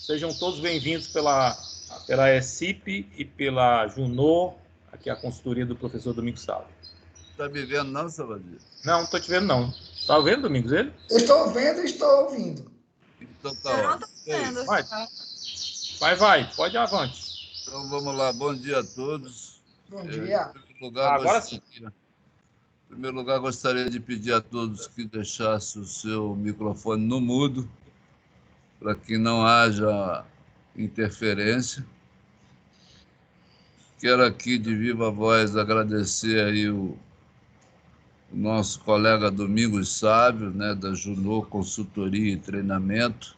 Sejam todos bem-vindos pela ECIP e pela Junô, aqui a consultoria do professor Domingos Sávio. Está me vendo não, Salvador? Não estou te vendo não. Está vendo, Domingos, ele? Eu estou vendo e estou ouvindo. Então tá ótimo. Vai, pode ir avante. Então vamos lá, bom dia a todos. Bom dia. Agora sim. Em primeiro lugar, gostaria de pedir a todos que deixassem o seu microfone no mudo, para que não haja interferência. Quero aqui, de viva voz, agradecer aí o nosso colega Domingos Sávio, né, da Junô Consultoria e Treinamento,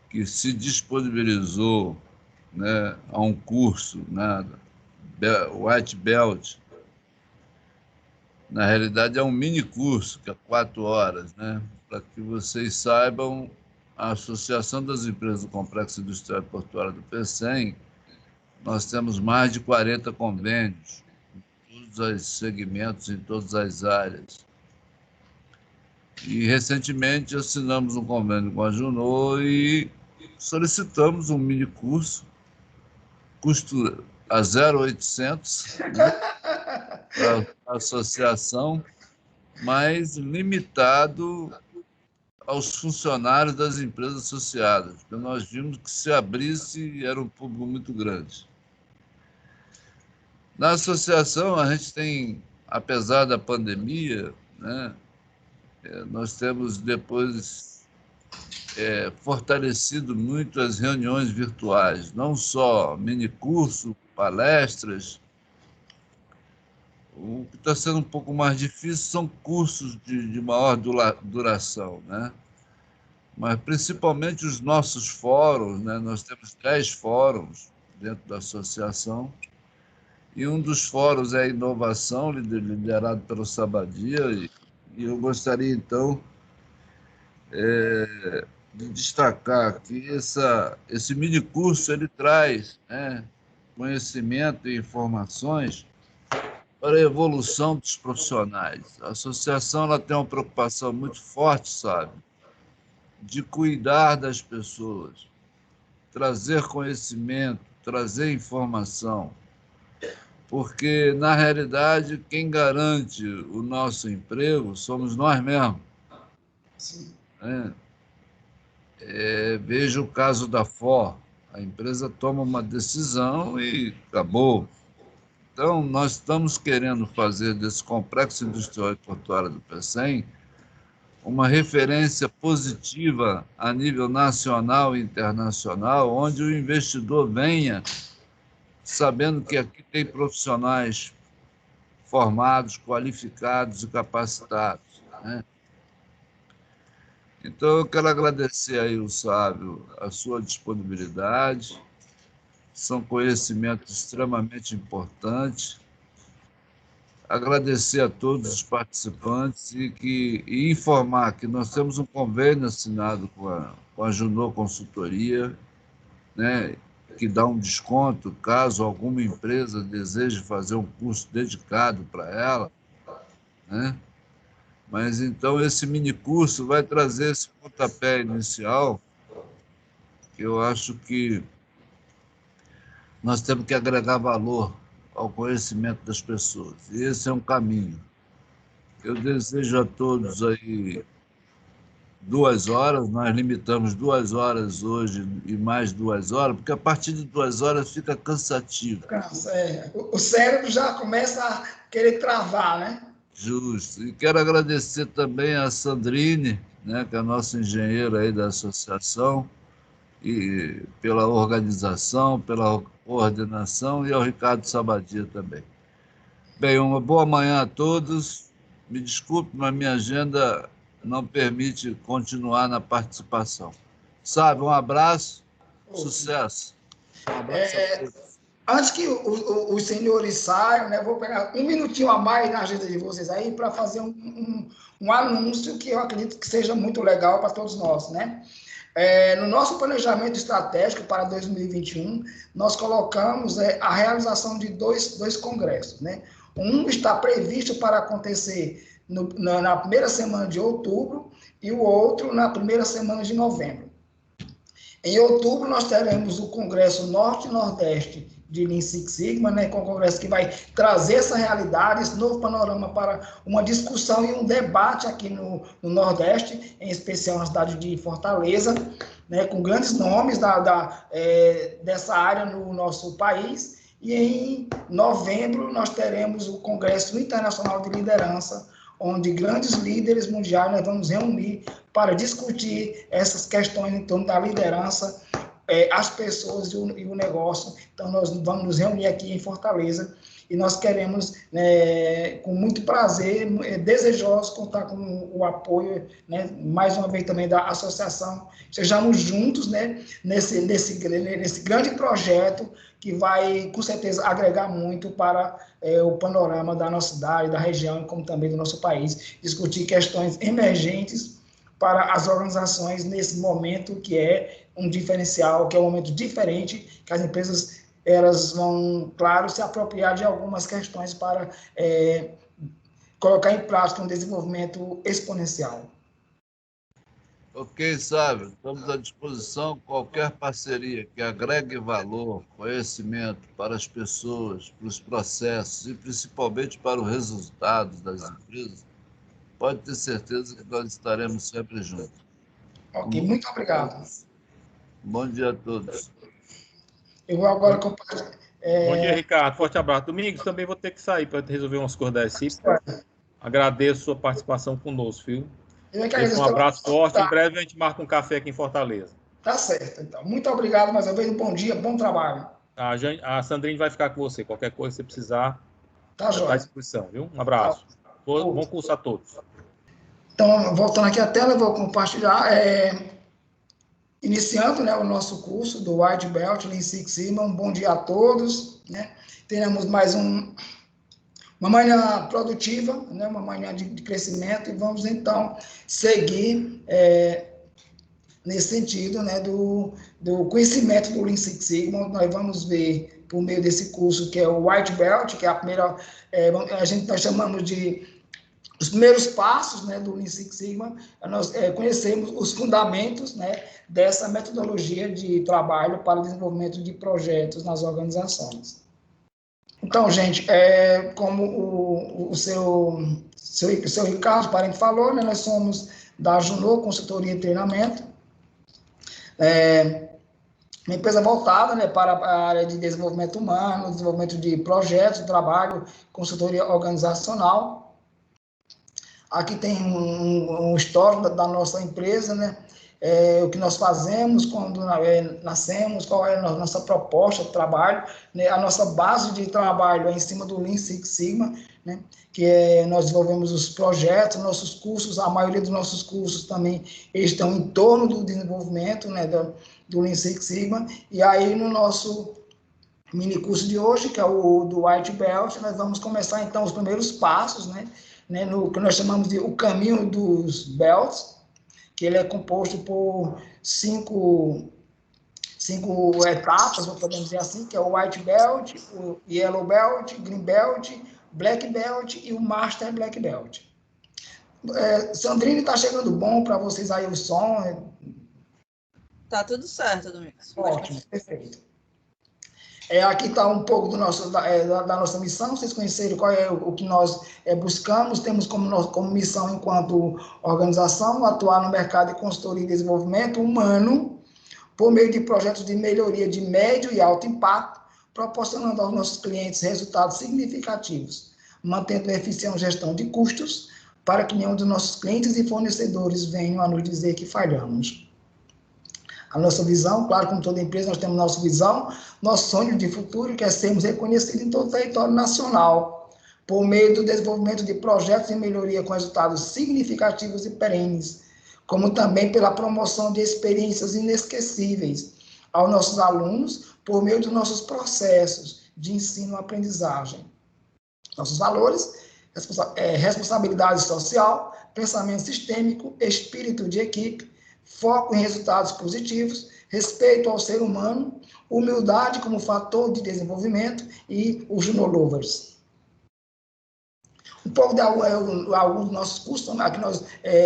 que se disponibilizou, né, a um curso, né, White Belt. Na realidade, é um mini curso, que é 4 horas, né? Para que vocês saibam, a Associação das Empresas do Complexo Industrial e Portuário do PECEM, nós temos mais de 40 convênios, em todos os segmentos, em todas as áreas. E, recentemente, assinamos um convênio com a Junô e solicitamos um mini curso, custo a 0,800, né, para a associação, mas limitado aos funcionários das empresas associadas, porque nós vimos que se abrisse era um público muito grande. Na associação, a gente tem, apesar da pandemia, né, nós temos depois fortalecido muito as reuniões virtuais, não só minicurso, palestras. O que está sendo um pouco mais difícil são cursos de maior duração, né? Mas principalmente os nossos fóruns, né? Nós temos 10 fóruns dentro da associação, e um dos fóruns é a inovação, liderado pelo Sabadia, e eu gostaria, então, de destacar que esse minicurso ele traz, né, conhecimento e informações para a evolução dos profissionais. A associação ela tem uma preocupação muito forte, sabe, de cuidar das pessoas, trazer conhecimento, trazer informação, porque, na realidade, quem garante o nosso emprego somos nós mesmos. Sim. Veja o caso da FOR, a empresa toma uma decisão e acabou. Então, nós estamos querendo fazer desse complexo industrial e portuário do PECEM uma referência positiva a nível nacional e internacional, onde o investidor venha sabendo que aqui tem profissionais formados, qualificados e capacitados, né? Então, eu quero agradecer aí o Sávio a sua disponibilidade. São conhecimentos extremamente importantes. Agradecer a todos os participantes e informar que nós temos um convênio assinado com a Junô Consultoria, né, que dá um desconto caso alguma empresa deseje fazer um curso dedicado para ela, né? Mas, então, esse minicurso vai trazer esse pontapé inicial, que eu acho que nós temos que agregar valor ao conhecimento das pessoas. E esse é um caminho. Eu desejo a todos aí 2 horas, nós limitamos 2 horas hoje e mais 2 horas, porque a partir de 2 horas fica cansativo. O cérebro já começa a querer travar, né? Justo. E quero agradecer também a Sandrine, né, que é a nossa engenheira aí da associação, e pela organização, pela coordenação, e ao Ricardo Sabadia também. Bem, uma boa manhã a todos. Me desculpe, mas minha agenda não permite continuar na participação. Sabe, um abraço, sucesso. Um abraço a todos. Antes que os senhores saiam, né, vou pegar um minutinho a mais na agenda de vocês aí para fazer um anúncio que eu acredito que seja muito legal para todos nós, né? No nosso planejamento estratégico para 2021, nós colocamos a realização de dois congressos, né? Um está previsto para acontecer na primeira semana de outubro e o outro na primeira semana de novembro. Em outubro, nós teremos o Congresso Norte e Nordeste de Lean Six Sigma, né, com o congresso que vai trazer essa realidade, esse novo panorama para uma discussão e um debate aqui no Nordeste, em especial na cidade de Fortaleza, né, com grandes nomes dessa área no nosso país. E em novembro, nós teremos o Congresso Internacional de Liderança, onde grandes líderes mundiais nós vamos reunir para discutir essas questões em torno da liderança, as pessoas e o negócio. Então, nós vamos nos reunir aqui em Fortaleza e nós queremos, né, com muito prazer, desejosos, contar com o apoio, né, mais uma vez também da associação. Sejamos juntos, né, nesse grande projeto que vai, com certeza, agregar muito para o panorama da nossa cidade, da região, como também do nosso país, discutir questões emergentes para as organizações nesse momento que é um diferencial, que é um momento diferente, que as empresas elas vão, claro, se apropriar de algumas questões para colocar em prática um desenvolvimento exponencial. Ok, Sávio, estamos à disposição. Qualquer parceria que agregue valor, conhecimento para as pessoas, para os processos e principalmente para os resultados das empresas, pode ter certeza que nós estaremos sempre juntos. Ok, muito obrigado. Bom dia a todos. Eu vou agora compartilhar. Bom dia, Ricardo. Forte abraço. Domingos, também vou ter que sair para resolver umas coisas da ECIP. Agradeço a sua participação conosco, viu? Um abraço forte. Em breve a gente marca um café aqui em Fortaleza. Tá certo, então. Muito obrigado mais uma vez. Um bom dia, bom trabalho. A Sandrine vai ficar com você. Qualquer coisa que você precisar, tá à disposição, viu? Um abraço. Bom curso a todos. Então, voltando aqui à tela, eu vou compartilhar. Iniciando, né, o nosso curso do White Belt Lean Six Sigma. Um bom dia a todos, né? Teremos mais uma manhã produtiva, né, uma manhã de crescimento, e vamos, então, seguir nesse sentido, né, do conhecimento do Lean Six Sigma. Nós vamos ver, por meio desse curso, que é o White Belt, que é a primeira, nós chamamos de os primeiros passos, né, do Lean Six Sigma. Nós conhecemos os fundamentos, né, dessa metodologia de trabalho para o desenvolvimento de projetos nas organizações. Então, gente, como o seu Ricardo Parente falou, né, nós somos da Junô Consultoria e Treinamento, uma empresa voltada, né, para a área de desenvolvimento humano, desenvolvimento de projetos, trabalho, consultoria organizacional. Aqui tem um histórico da nossa empresa, né, o que nós fazemos quando nascemos, qual é a nossa proposta de trabalho, né, a nossa base de trabalho é em cima do Lean Six Sigma, né, que nós desenvolvemos os projetos, nossos cursos, a maioria dos nossos cursos também estão em torno do desenvolvimento, né, do Lean Six Sigma. E aí no nosso mini curso de hoje, que é o do White Belt, nós vamos começar então os primeiros passos, né, no que nós chamamos de o caminho dos belts, que ele é composto por cinco etapas, podemos dizer assim, que é o White Belt, o Yellow Belt, Green Belt, Black Belt e o Master Black Belt. Sandrine, está chegando bom para vocês aí o som? Tá tudo certo, Domingos. Ótimo, perfeito. Aqui está um pouco da nossa missão, vocês conheceram qual é o que nós buscamos. Temos como missão, enquanto organização, atuar no mercado de consultoria e desenvolvimento humano por meio de projetos de melhoria de médio e alto impacto, proporcionando aos nossos clientes resultados significativos, mantendo a eficiente gestão de custos, para que nenhum dos nossos clientes e fornecedores venham a nos dizer que falhamos. A nossa visão, claro, como toda empresa, nós temos nossa visão, nosso sonho de futuro, que é sermos reconhecidos em todo o território nacional, por meio do desenvolvimento de projetos de melhoria com resultados significativos e perenes, como também pela promoção de experiências inesquecíveis aos nossos alunos, por meio dos nossos processos de ensino-aprendizagem. Nossos valores, responsabilidade social, pensamento sistêmico, espírito de equipe, foco em resultados positivos, respeito ao ser humano, humildade como fator de desenvolvimento e os Juno Lovers. Um pouco de alguns dos nossos cursos, aqui nós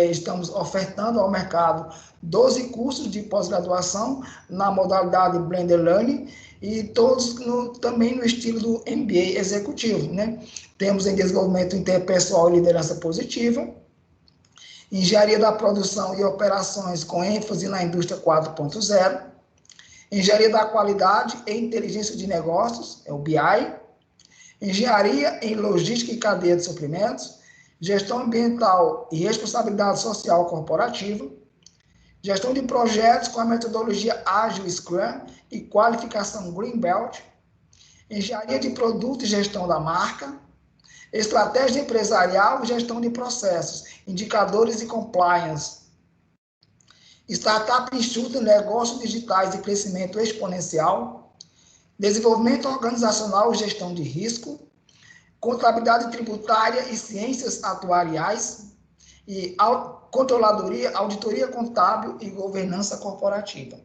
estamos ofertando ao mercado 12 cursos de pós-graduação na modalidade Blended Learning e todos também no estilo do MBA executivo, né? Temos em desenvolvimento interpessoal e liderança positiva, engenharia da produção e operações com ênfase na indústria 4.0, engenharia da qualidade e inteligência de negócios, é o BI, engenharia em logística e cadeia de suprimentos, gestão ambiental e responsabilidade social corporativa, gestão de projetos com a metodologia ágil Scrum e qualificação Green Belt, engenharia de produto e gestão da marca, estratégia empresarial e gestão de processos, indicadores e compliance, startup enxuta, negócios digitais e crescimento exponencial, desenvolvimento organizacional e gestão de risco, contabilidade tributária e ciências atuariais, e controladoria, auditoria contábil e governança corporativa.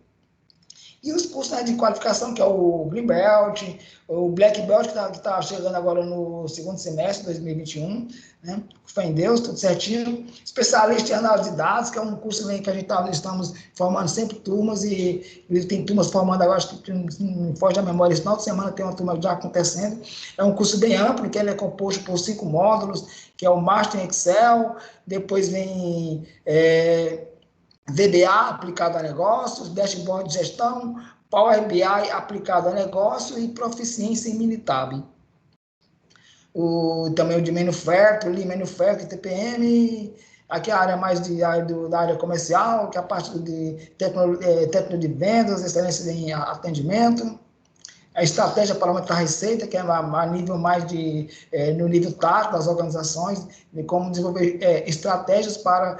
E os cursos, né, de qualificação, que é o Green Belt, o Black Belt, que está chegando agora no segundo semestre de 2021, né? Fé em Deus, tudo certinho. Especialista em análise de dados, que é um curso que a gente estamos formando sempre turmas, e tem turmas formando agora, acho que não foge da memória, esse final de semana tem uma turma já acontecendo. É um curso bem amplo, que ele é composto por 5 módulos, que é o Master em Excel, depois vem VBA aplicado a negócios, Dashboard de gestão, Power BI aplicado a negócio e proficiência em Minitab. Também o de Manufacturing, Lean Manufacturing, TPM, aqui a área mais da área comercial, que é a parte de técnico de vendas, excelência em atendimento, a estratégia para aumentar a receita, que é a nível mais no nível tático das organizações, de como desenvolver estratégias para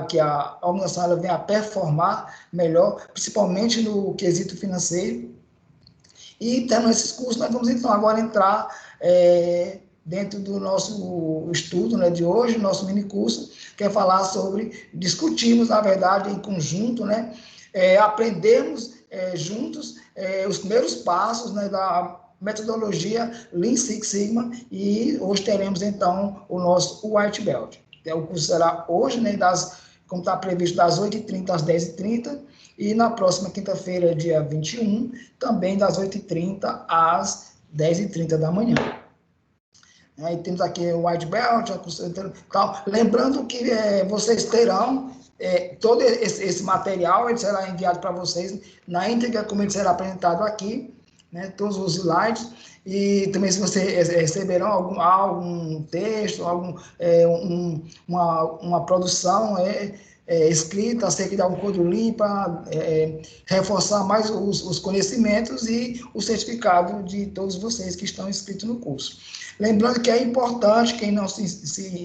que a organização ela venha a performar melhor, principalmente no quesito financeiro. E tendo esses cursos, nós vamos então agora entrar dentro do nosso estudo, né, de hoje, nosso mini curso, que é falar sobre, discutirmos, na verdade, em conjunto, né, aprendemos juntos os primeiros passos, né, da metodologia Lean Six Sigma, e hoje teremos, então, o nosso White Belt. O curso será hoje, né, como está previsto, das 8h30 às 10h30, e na próxima quinta-feira, dia 21, também das 8h30 às 10h30 da manhã. E temos aqui o White Belt, tal. Lembrando que vocês terão todo esse material, ele será enviado para vocês na íntegra, como ele será apresentado aqui, né, todos os slides, e também se vocês receberão algum texto, uma produção escrita acerca de algum código Lean para reforçar mais os conhecimentos e o certificado de todos vocês que estão inscritos no curso. Lembrando que é importante, quem não se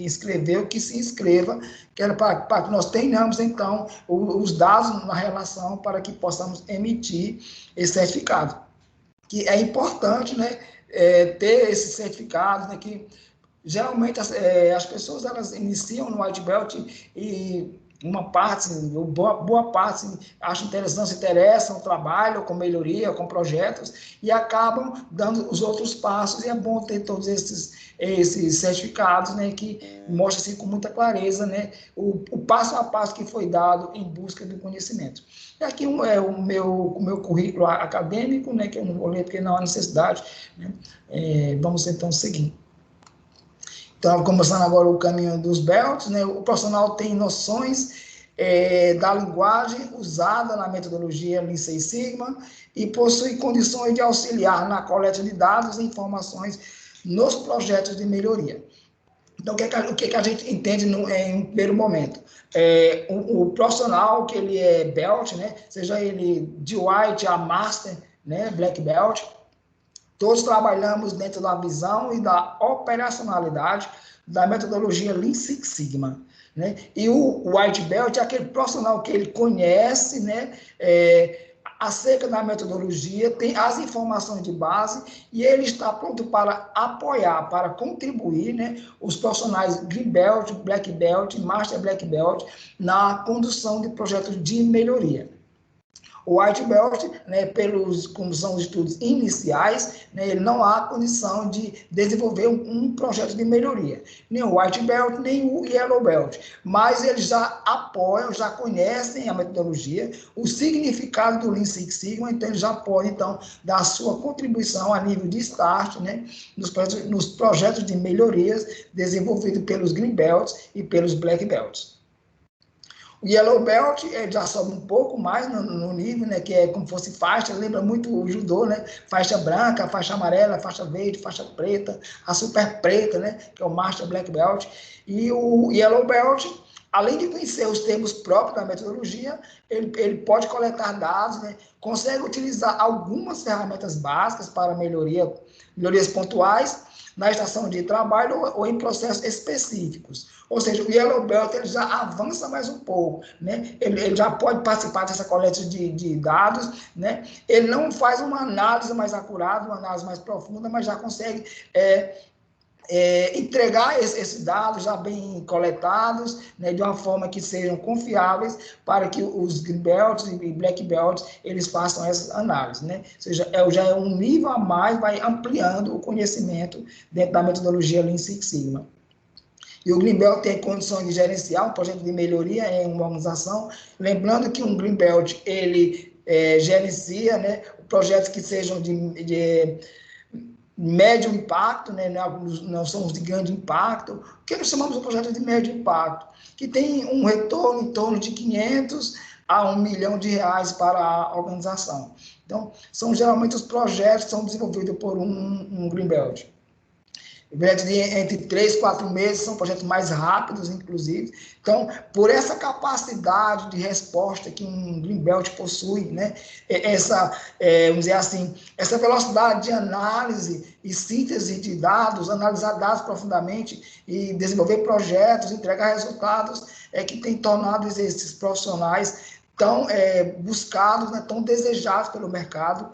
inscreveu, que se inscreva, que era para que nós tenhamos, então, os dados na relação para que possamos emitir esse certificado. Que é importante, né, ter esses certificados, né, que geralmente as pessoas elas iniciam no White Belt e uma parte, boa parte, acham interessante, se interessam, trabalham com melhoria, com projetos, e acabam dando os outros passos, e é bom ter todos esses certificados, né, que mostram assim, com muita clareza, né, o passo a passo que foi dado em busca do conhecimento. E aqui é o meu currículo acadêmico, né, que eu não vou ler porque não há necessidade, né, vamos então seguir. Então, começando agora o caminho dos belts, né? O profissional tem noções da linguagem usada na metodologia Lean Six Sigma e possui condições de auxiliar na coleta de dados e informações nos projetos de melhoria. Então, o que a gente entende em um primeiro momento? O profissional que ele é belt, né? Seja ele de white a master, né? Black belt, todos trabalhamos dentro da visão e da operacionalidade da metodologia Lean Six Sigma, né? E o White Belt é aquele profissional que ele conhece, né, acerca da metodologia, tem as informações de base e ele está pronto para apoiar, para contribuir, né, os profissionais Green Belt, Black Belt, Master Black Belt na condução de projetos de melhoria. O White Belt, né, como são os estudos iniciais, né, ele não há condição de desenvolver um projeto de melhoria. Nem o White Belt, nem o Yellow Belt. Mas eles já apoiam, já conhecem a metodologia, o significado do Lean Six Sigma, então eles já podem, então, dar a sua contribuição a nível de start, né, nos projetos de melhorias desenvolvidos pelos Green Belts e pelos Black Belts. O Yellow Belt já sobe um pouco mais no nível, né, que é como se fosse faixa, lembra muito o judô, né, faixa branca, faixa amarela, faixa verde, faixa preta, a super preta, né, que é o Master Black Belt. E o Yellow Belt, além de conhecer os termos próprios da metodologia, ele pode coletar dados, né, consegue utilizar algumas ferramentas básicas para melhorias pontuais na estação de trabalho ou em processos específicos. Ou seja, o Yellow Belt ele já avança mais um pouco, né? Ele já pode participar dessa coleta de dados, né? Ele não faz uma análise mais acurada, uma análise mais profunda, mas já consegue entregar esses dados já bem coletados, né, de uma forma que sejam confiáveis para que os Green Belts e Black Belts eles façam essas análises, né? Ou seja, já é um nível a mais, vai ampliando o conhecimento dentro da metodologia Lean Six Sigma. E o Green Belt tem condições de gerenciar um projeto de melhoria em uma organização, lembrando que um Green Belt, ele gerencia, né, projetos que sejam de médio impacto, né, não são os de grande impacto, o que nós chamamos de projeto de médio impacto, que tem um retorno em torno de 500 a 1 milhão de reais para a organização. Então, são geralmente os projetos que são desenvolvidos por um Green Belt. Projetos de entre 3 e 4 meses, são projetos mais rápidos, inclusive. Então, por essa capacidade de resposta que um Green Belt possui, né, vamos dizer assim, essa velocidade de análise e síntese de dados, analisar dados profundamente e desenvolver projetos, entregar resultados, que tem tornado esses profissionais tão buscados, né, tão desejados pelo mercado,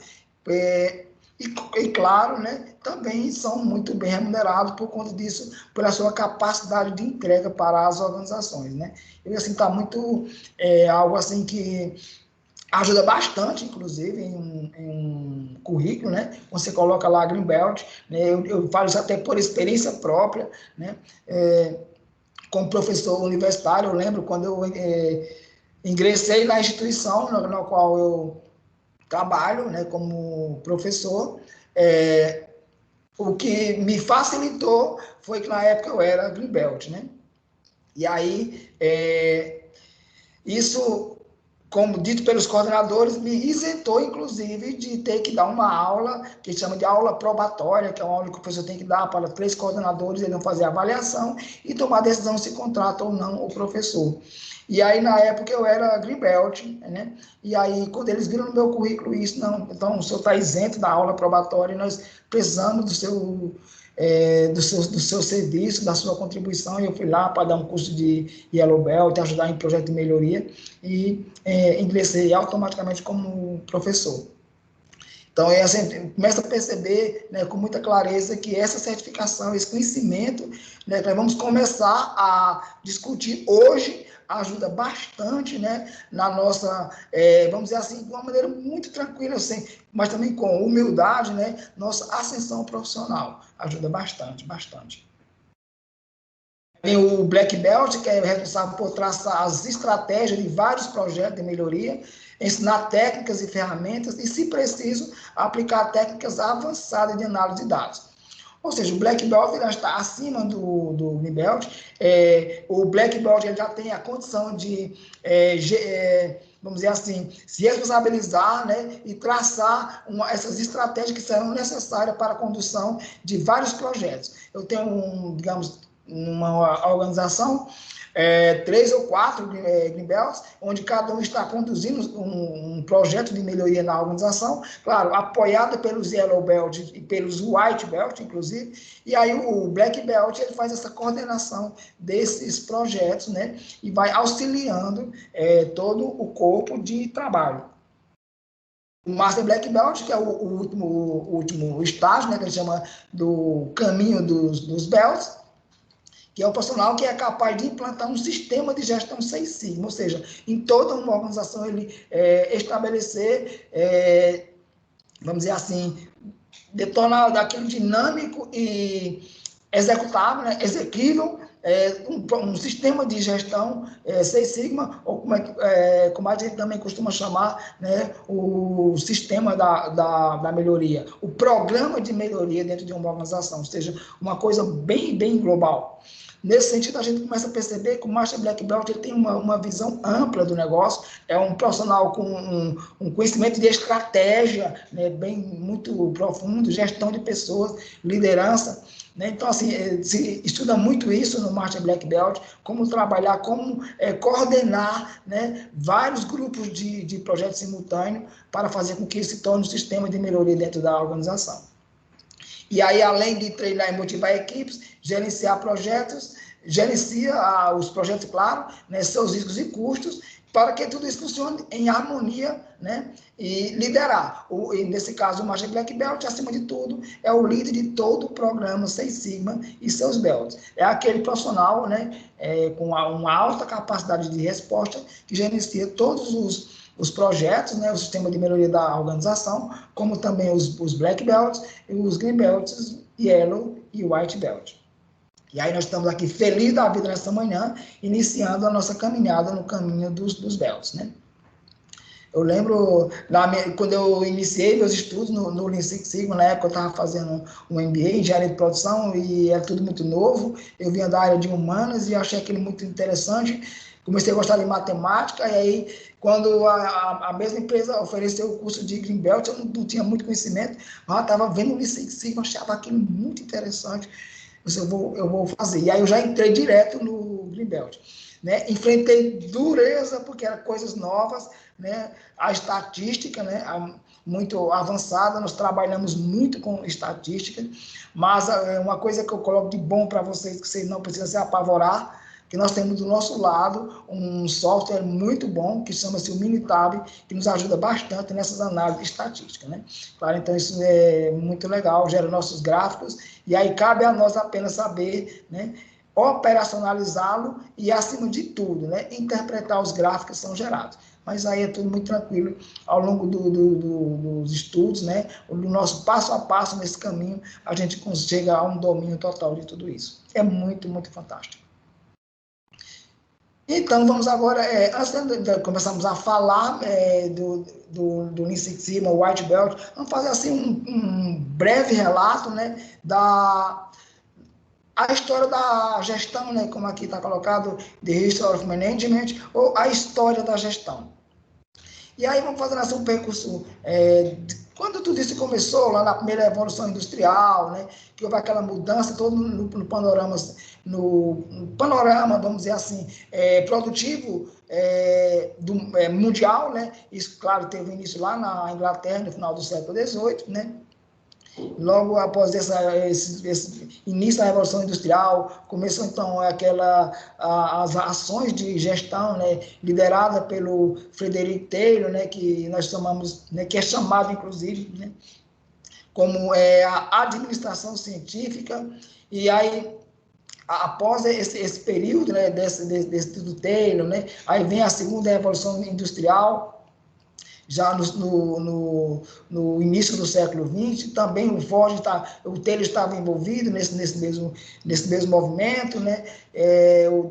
e claro, né, também são muito bem remunerados por conta disso, pela sua capacidade de entrega para as organizações, né. Eu, assim, está muito, algo assim que ajuda bastante, inclusive, em um currículo, né, você coloca lá Green Belt, né, eu falo isso até por experiência própria, né, como professor universitário, eu lembro quando eu ingressei na instituição na qual eu trabalho, né, como professor, o que me facilitou foi que na época eu era Green Belt, né? E aí, isso, como dito pelos coordenadores, me isentou, inclusive, de ter que dar uma aula, que chama de aula probatória, que é uma aula que o professor tem que dar para 3 coordenadores, eles vão fazer a avaliação e tomar a decisão se contrata ou não o professor. E aí, na época, eu era Green Belt, né? E aí, quando eles viram no meu currículo isso, não, então o senhor está isento da aula probatória, nós precisamos do seu serviço, da sua contribuição, e eu fui lá para dar um curso de Yellow Belt, ajudar em projeto de melhoria, e ingressei automaticamente como professor. Então, assim, começa a perceber, né, com muita clareza que essa certificação, esse conhecimento, né, que nós vamos começar a discutir hoje, ajuda bastante, né, na nossa, vamos dizer assim, de uma maneira muito tranquila, assim, mas também com humildade, né, nossa ascensão profissional. Ajuda bastante, bastante. Tem o Black Belt, que é responsável por traçar as estratégias de vários projetos de melhoria, ensinar técnicas e ferramentas e, se preciso, aplicar técnicas avançadas de análise de dados. Ou seja, o Black Belt já está acima do Green Belt. O Black Belt ele já tem a condição de, vamos dizer assim, se responsabilizar, né, e traçar essas estratégias que serão necessárias para a condução de vários projetos. Eu tenho, digamos, uma organização, 3 ou 4 Green Belts, onde cada um está conduzindo um projeto de melhoria na organização, claro, apoiado pelos Yellow Belt e pelos White Belt, inclusive, e aí o Black Belt ele faz essa coordenação desses projetos, né, e vai auxiliando todo o corpo de trabalho. O Master Black Belt, que é o último estágio, né, que a gente chama do caminho dos belts, que é o profissional que é capaz de implantar um sistema de gestão Seis Sigma, ou seja, em toda uma organização ele estabelecer, vamos dizer assim, tornar daquilo dinâmico e executável, né, exequível, um sistema de gestão Seis Sigma, ou como a gente também costuma chamar, né, o sistema da melhoria, o programa de melhoria dentro de uma organização, ou seja, uma coisa bem, bem global. Nesse sentido, a gente começa a perceber que o Master Black Belt ele tem uma visão ampla do negócio, é um profissional com um conhecimento de estratégia, né, muito profundo, gestão de pessoas, liderança, né? Então, assim, se estuda muito isso no Master Black Belt, como trabalhar, como coordenar, né, vários grupos de projetos simultâneos para fazer com que se torne um sistema de melhoria dentro da organização. E aí, além de treinar e motivar equipes, gerenciar projetos, gerencia os projetos, claro, né, seus riscos e custos, para que tudo isso funcione em harmonia, né, e liderar. E nesse caso, o Master Black Belt, acima de tudo, é o líder de todo o programa Seis Sigma e seus belts. É aquele profissional, né, com uma alta capacidade de resposta, que gerencia todos os projetos, né, o sistema de melhoria da organização, como também os Black Belts, os Green Belts, Yellow e White Belt. E aí nós estamos aqui felizes da vida nessa manhã, iniciando a nossa caminhada no caminho dos Belts, né? Eu lembro, quando eu iniciei meus estudos no Lean Six Sigma, na época eu estava fazendo um MBA, engenharia de produção, e era tudo muito novo, eu vinha da área de humanas e achei aquilo muito interessante, comecei a gostar de matemática, e aí, quando a mesma empresa ofereceu o curso de Green Belt, eu não tinha muito conhecimento, mas eu estava vendo o Lean Six Sigma, achava aquilo muito interessante, eu vou fazer. E aí eu já entrei direto no Green Belt, né? Enfrentei dureza, porque eram coisas novas, né? A estatística, né, muito avançada, nós trabalhamos muito com estatística, mas uma coisa que eu coloco de bom para vocês, que vocês não precisam se apavorar, que nós temos do nosso lado um software muito bom, que chama-se o Minitab, que nos ajuda bastante nessas análises estatísticas, né? Claro, então isso é muito legal, gera nossos gráficos, e aí cabe a nós apenas saber, né, operacionalizá-lo e, acima de tudo, né, interpretar os gráficos que são gerados. Mas aí é tudo muito tranquilo ao longo dos estudos, né, do nosso passo a passo nesse caminho, a gente chega a um domínio total de tudo isso. É muito, muito fantástico. Então, vamos agora, antes de começarmos a falar do Lean Six Sigma, White Belt, vamos fazer assim um breve relato, né, a história da gestão, né, como aqui está colocado, The History of Management, ou a história da gestão. E aí vamos fazer assim um percurso, quando tudo isso começou, lá na primeira evolução industrial, né, que houve aquela mudança todo no panorama, vamos dizer assim, produtivo mundial, né, isso, claro, teve início lá na Inglaterra, no final do século XVIII, né. Logo após esse início da Revolução Industrial, começou então as ações de gestão, né, liderada pelo Frederick Taylor, né, que nós chamamos, né, que é chamado inclusive, né, como a administração científica. E aí, após esse período, né, desse do Taylor, né, aí vem a segunda Revolução Industrial, já no início do século XX, também o Taylor estava envolvido nesse mesmo movimento, né?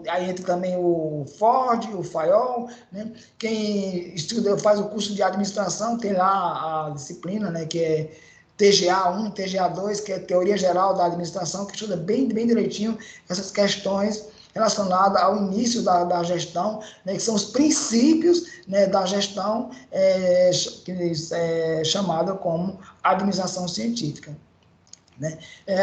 Aí entra também o Ford, o Fayol, né? Quem estuda, faz o curso de administração, tem lá a disciplina, né, que é TGA1, TGA2, que é Teoria Geral da Administração, que estuda bem direitinho essas questões relacionada ao início da gestão, né, que são os princípios, né, da gestão chamada como administração científica. Né?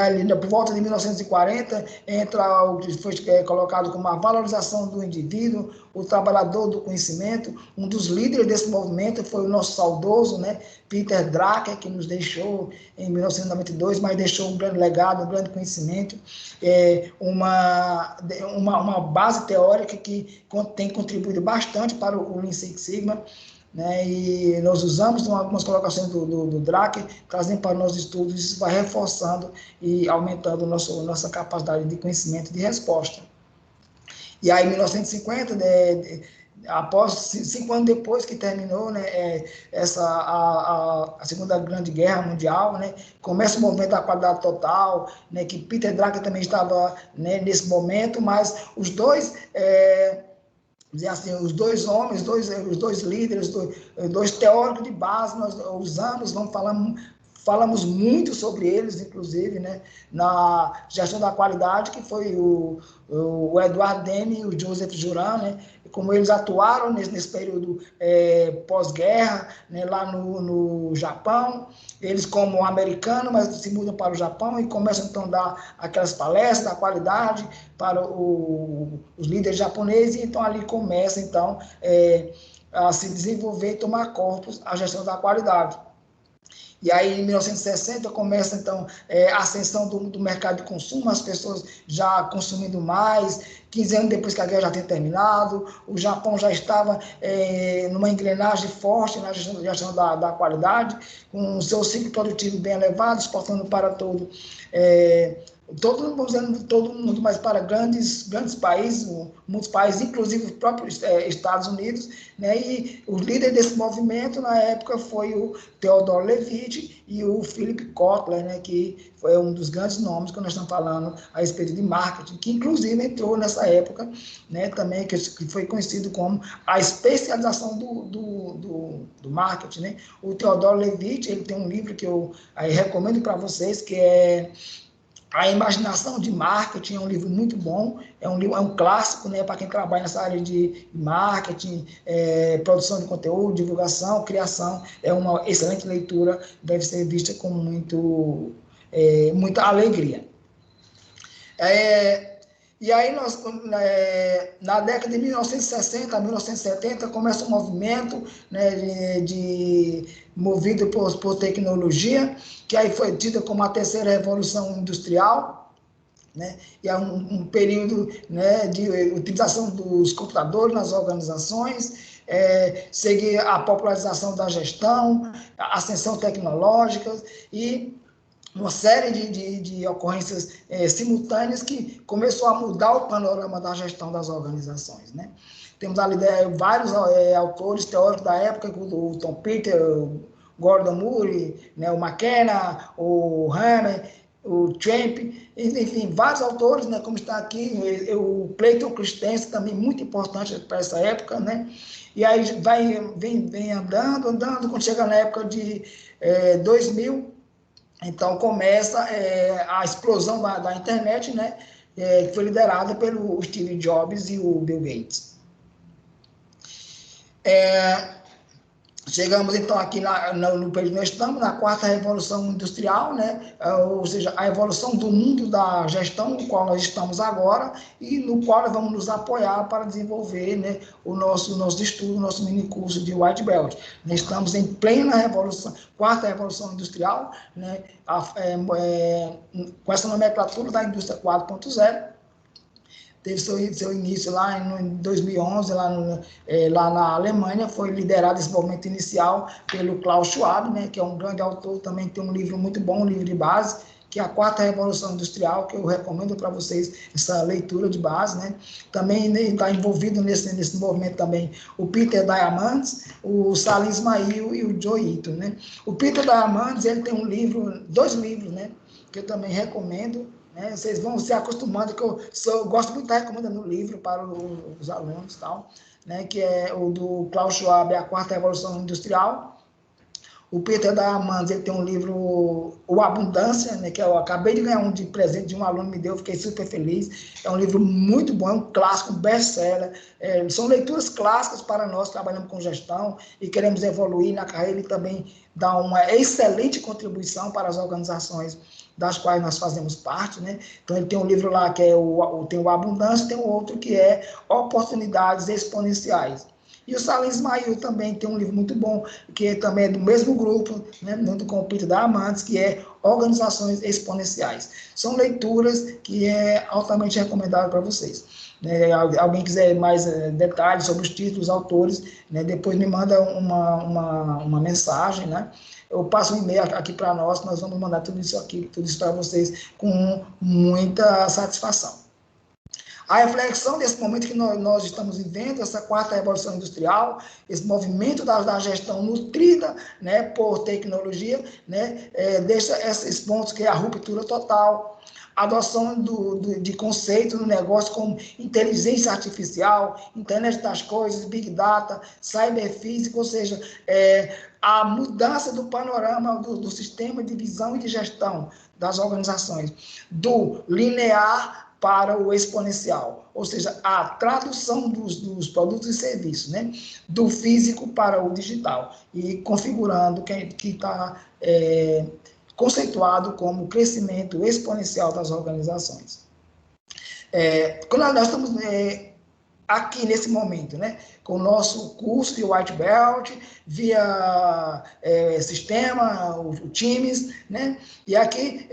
Ali, por volta de 1940, entra o que foi colocado como a valorização do indivíduo, o trabalhador do conhecimento. Um dos líderes desse movimento foi o nosso saudoso, né, Peter Drucker, que nos deixou em 1992, mas deixou um grande legado, um grande conhecimento, uma base teórica que tem contribuído bastante para o Lean Six Sigma. né, e nós usamos algumas colocações do Drucker, trazendo para os nossos estudos, isso vai reforçando e aumentando nossa capacidade de conhecimento e de resposta. E aí, em 1950, após 5 anos depois que terminou, né, a Segunda Grande Guerra Mundial, né, começa o movimento da qualidade total, né, que Peter Drucker também estava, né, nesse momento, mas os dois, dizer assim, os dois homens, os dois líderes, os dois teóricos de base, nós usamos, falamos muito sobre eles, inclusive, né, na gestão da qualidade, que foi o Edward Deming e o Joseph Juran, né, como eles atuaram nesse período pós-guerra, né, lá no Japão, eles como americanos, mas se mudam para o Japão e começam então a dar aquelas palestras da qualidade para os líderes japoneses, e então ali começa então a se desenvolver e tomar corpos a gestão da qualidade. E aí, em 1960, começa, então, a ascensão do mercado de consumo, as pessoas já consumindo mais. 15 anos depois que a guerra já tinha terminado, o Japão já estava numa engrenagem forte na gestão da qualidade, com o seu ciclo produtivo bem elevado, exportando para todo mundo, mas para grandes países, muitos países, inclusive os próprios Estados Unidos, né? E o líder desse movimento, na época, foi o Theodore Levitt e o Philip Kotler, né? Que foi um dos grandes nomes que nós estamos falando a respeito de marketing, que inclusive entrou nessa época, né? Também, que foi conhecido como a especialização do marketing, né? O Theodore Levitt, ele tem um livro que eu recomendo para vocês, que é A Imaginação de Marketing. É um livro muito bom, é um clássico, né, para quem trabalha nessa área de marketing, produção de conteúdo, divulgação, criação. É uma excelente leitura, deve ser vista com muita alegria. E aí, na década de 1960 a 1970, começa um movimento, né, movido por tecnologia, que aí foi tida como a terceira revolução industrial, né, e é um período, né, de utilização dos computadores nas organizações, seguir a popularização da gestão, a ascensão tecnológica e uma série de ocorrências simultâneas que começou a mudar o panorama da gestão das organizações, né? Temos ali vários autores teóricos da época, o Tom Peters, o Gordon Moore, né, o McKenna, o Hammer, o Tramp, enfim, vários autores, né, como está aqui, o Clayton Christensen, também muito importante para essa época, né? E aí vem andando, quando chega na época de 2000, então começa a explosão da internet, né, que foi liderada pelo Steve Jobs e o Bill Gates. Chegamos, então, aqui no período que nós estamos, na quarta revolução industrial, né? Ou seja, a evolução do mundo da gestão, no qual nós estamos agora, e no qual nós vamos nos apoiar para desenvolver, né, o nosso estudo, o nosso minicurso de White Belt. Nós estamos em plena revolução, quarta revolução industrial, né? Com essa nomenclatura da indústria 4.0, teve seu início lá em 2011, lá na Alemanha, foi liderado esse movimento inicial pelo Klaus Schwab, né, que é um grande autor, também tem um livro muito bom, um livro de base, que é a Quarta Revolução Industrial, que eu recomendo para vocês essa leitura de base, né. Também está envolvido nesse movimento também o Peter Diamandis, o Salim Ismail e o Joe Ito, né. O Peter Diamandis, ele tem dois livros, né, que eu também recomendo, né? Vocês vão se acostumando, que eu gosto muito de estar recomendando livro para os alunos e tal, né? Que é o do Klaus Schwab, A Quarta Revolução Industrial. O Peter Diamandis, ele tem um livro, O Abundância, né, que eu acabei de ganhar de presente de um aluno, me deu, fiquei super feliz. É um livro muito bom, é um clássico, um best-seller. São leituras clássicas para nós que trabalhamos com gestão e queremos evoluir na carreira, e também dá uma excelente contribuição para as organizações das quais nós fazemos parte, né? Então, ele tem um livro lá que tem o Abundância, tem um outro que é Oportunidades Exponenciais. E o Salim Ismail também tem um livro muito bom, que também é do mesmo grupo, né, junto com o Peter Diamandis, que é Organizações Exponenciais. São leituras que é altamente recomendado para vocês. Né? Alguém quiser mais detalhes sobre os títulos, autores, né? Depois me manda uma mensagem, né? Eu passo um e-mail aqui para nós vamos mandar tudo isso aqui, tudo isso para vocês com muita satisfação. A reflexão desse momento que nós estamos vivendo, essa quarta revolução industrial, esse movimento da gestão nutrida, né, por tecnologia, né, deixa esses pontos que é a ruptura total, a adoção de conceitos no negócio como inteligência artificial, internet das coisas, big data, cyberfísica, ou seja, a mudança do panorama do sistema de visão e de gestão das organizações, do linear para o exponencial, ou seja, a tradução dos produtos e serviços, né, do físico para o digital, e configurando que está conceituado como crescimento exponencial das organizações. Quando nós estamos aqui nesse momento, né, com o nosso curso de White Belt, via sistema, o Teams, né, e aqui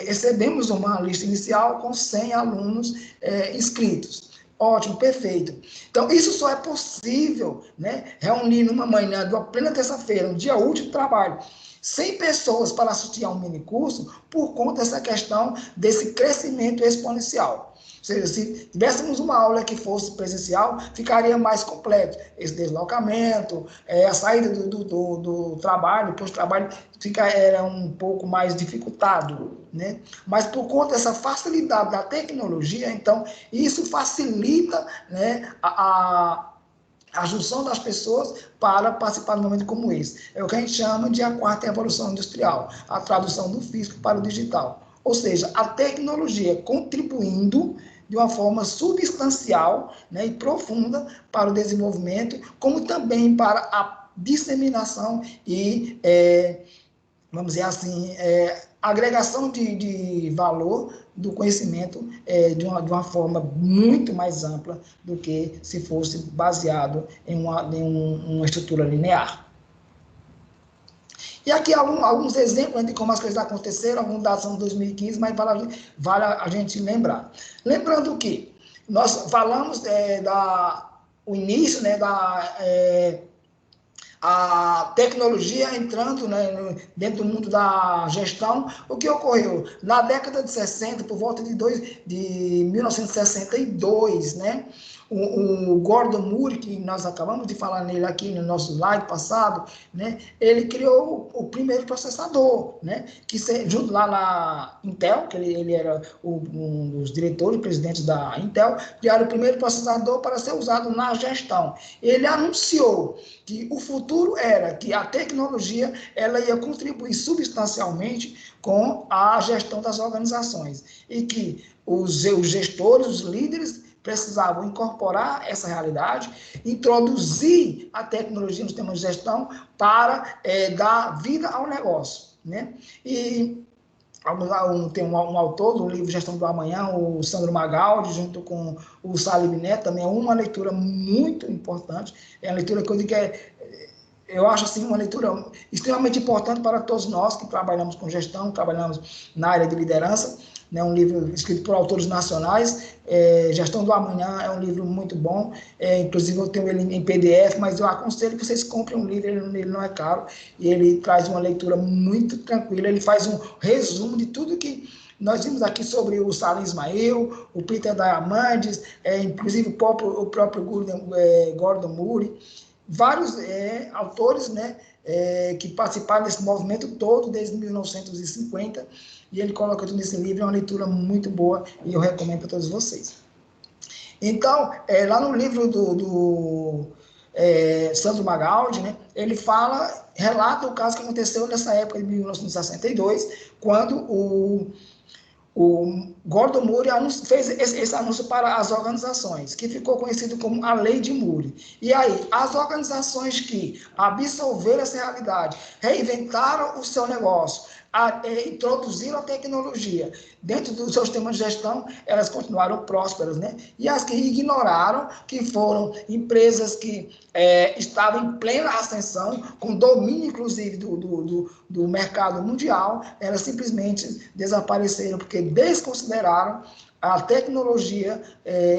recebemos uma lista inicial com 100 alunos inscritos. Ótimo, perfeito. Então, isso só é possível, né, reunir numa manhã de uma plena terça-feira, um dia útil de trabalho, 100 pessoas para assistir a um minicurso por conta dessa questão desse crescimento exponencial. Ou seja, se tivéssemos uma aula que fosse presencial, ficaria mais completo. Esse deslocamento, a saída do trabalho, depois do trabalho, era um pouco mais dificultado, né? Mas por conta dessa facilidade da tecnologia, então, isso facilita, né, a junção das pessoas para participar de um momento como esse. É o que a gente chama de a quarta revolução industrial, a tradução do físico para o digital. Ou seja, a tecnologia contribuindo de uma forma substancial, né, e profunda para o desenvolvimento, como também para a disseminação e, vamos dizer assim, agregação de valor do conhecimento de uma forma muito mais ampla do que se fosse baseado em uma estrutura linear. E aqui alguns exemplos de como as coisas aconteceram, alguns dados são de 2015, mas vale a gente lembrar. Lembrando que nós falamos o início, né, a tecnologia entrando, né, dentro do mundo da gestão. O que ocorreu? Na década de 60, por volta de 1962, né, o Gordon Moore, que nós acabamos de falar nele aqui no nosso slide passado, né, ele criou o primeiro processador, né, que junto lá na Intel, que ele era um dos diretores e presidentes da Intel, criaram o primeiro processador para ser usado na gestão. Ele anunciou que o futuro era que a tecnologia ela ia contribuir substancialmente com a gestão das organizações e que os gestores, os líderes, precisavam incorporar essa realidade, introduzir a tecnologia no sistema de gestão para dar vida ao negócio, né? E tem um autor do livro Gestão do Amanhã, o Sandro Magaldi, junto com o Salib Neto, também é uma leitura muito importante, é a leitura que eu digo que eu acho assim uma leitura extremamente importante para todos nós que trabalhamos com gestão, trabalhamos na área de liderança, né, um livro escrito por autores nacionais. Gestão do Amanhã é um livro muito bom, inclusive eu tenho ele em PDF, mas eu aconselho que vocês comprem um livro, ele não é caro, e ele traz uma leitura muito tranquila, ele faz um resumo de tudo que nós vimos aqui sobre o Salim Ismail, o Peter Diamandis, inclusive o próprio Gordon Moore, vários autores, né, que participaram desse movimento todo desde 1950, e ele coloca tudo nesse livro, é uma leitura muito boa, e eu recomendo para todos vocês. Então, lá no livro do Sandro Magaldi, né, ele relata o caso que aconteceu nessa época de 1962, quando o Gordon Moore fez esse anúncio para as organizações, que ficou conhecido como a Lei de Moore. E aí, as organizações que absorveram essa realidade, reinventaram o seu negócio, introduziram a tecnologia dentro do seu sistema de gestão, elas continuaram prósperas, né? E as que ignoraram, que foram empresas que estavam em plena ascensão, com domínio, inclusive, do mercado mundial, elas simplesmente desapareceram, porque desconsideraram a tecnologia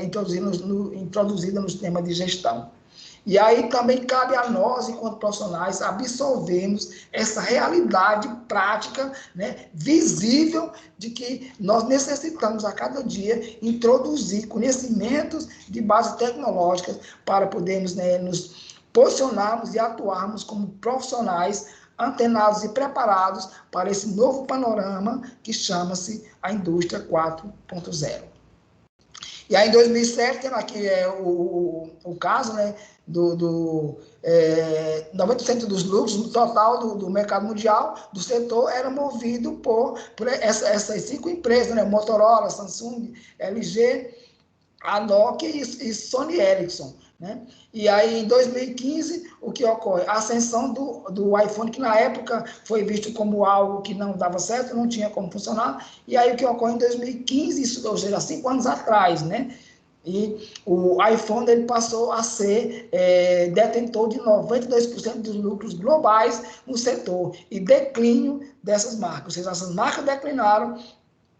introduzida no sistema de gestão. E aí também cabe a nós, enquanto profissionais, absorvermos essa realidade prática, né, visível, de que nós necessitamos a cada dia introduzir conhecimentos de base tecnológicas para podermos, né, nos posicionarmos e atuarmos como profissionais antenados e preparados para esse novo panorama que chama-se a indústria 4.0. E aí, em 2007, tendo aqui o caso, né, 90% dos lucros no total do mercado mundial, do setor, era movido por essas 5 empresas, né, Motorola, Samsung, LG, a Nokia e Sony Ericsson, né? E aí, em 2015, o que ocorre? A ascensão do iPhone, que na época foi visto como algo que não dava certo, não tinha como funcionar, e aí o que ocorre em 2015, isso, ou seja, 5 anos atrás, né? E o iPhone ele passou a ser detentor de 92% dos lucros globais no setor, e declínio dessas marcas, ou seja, essas marcas declinaram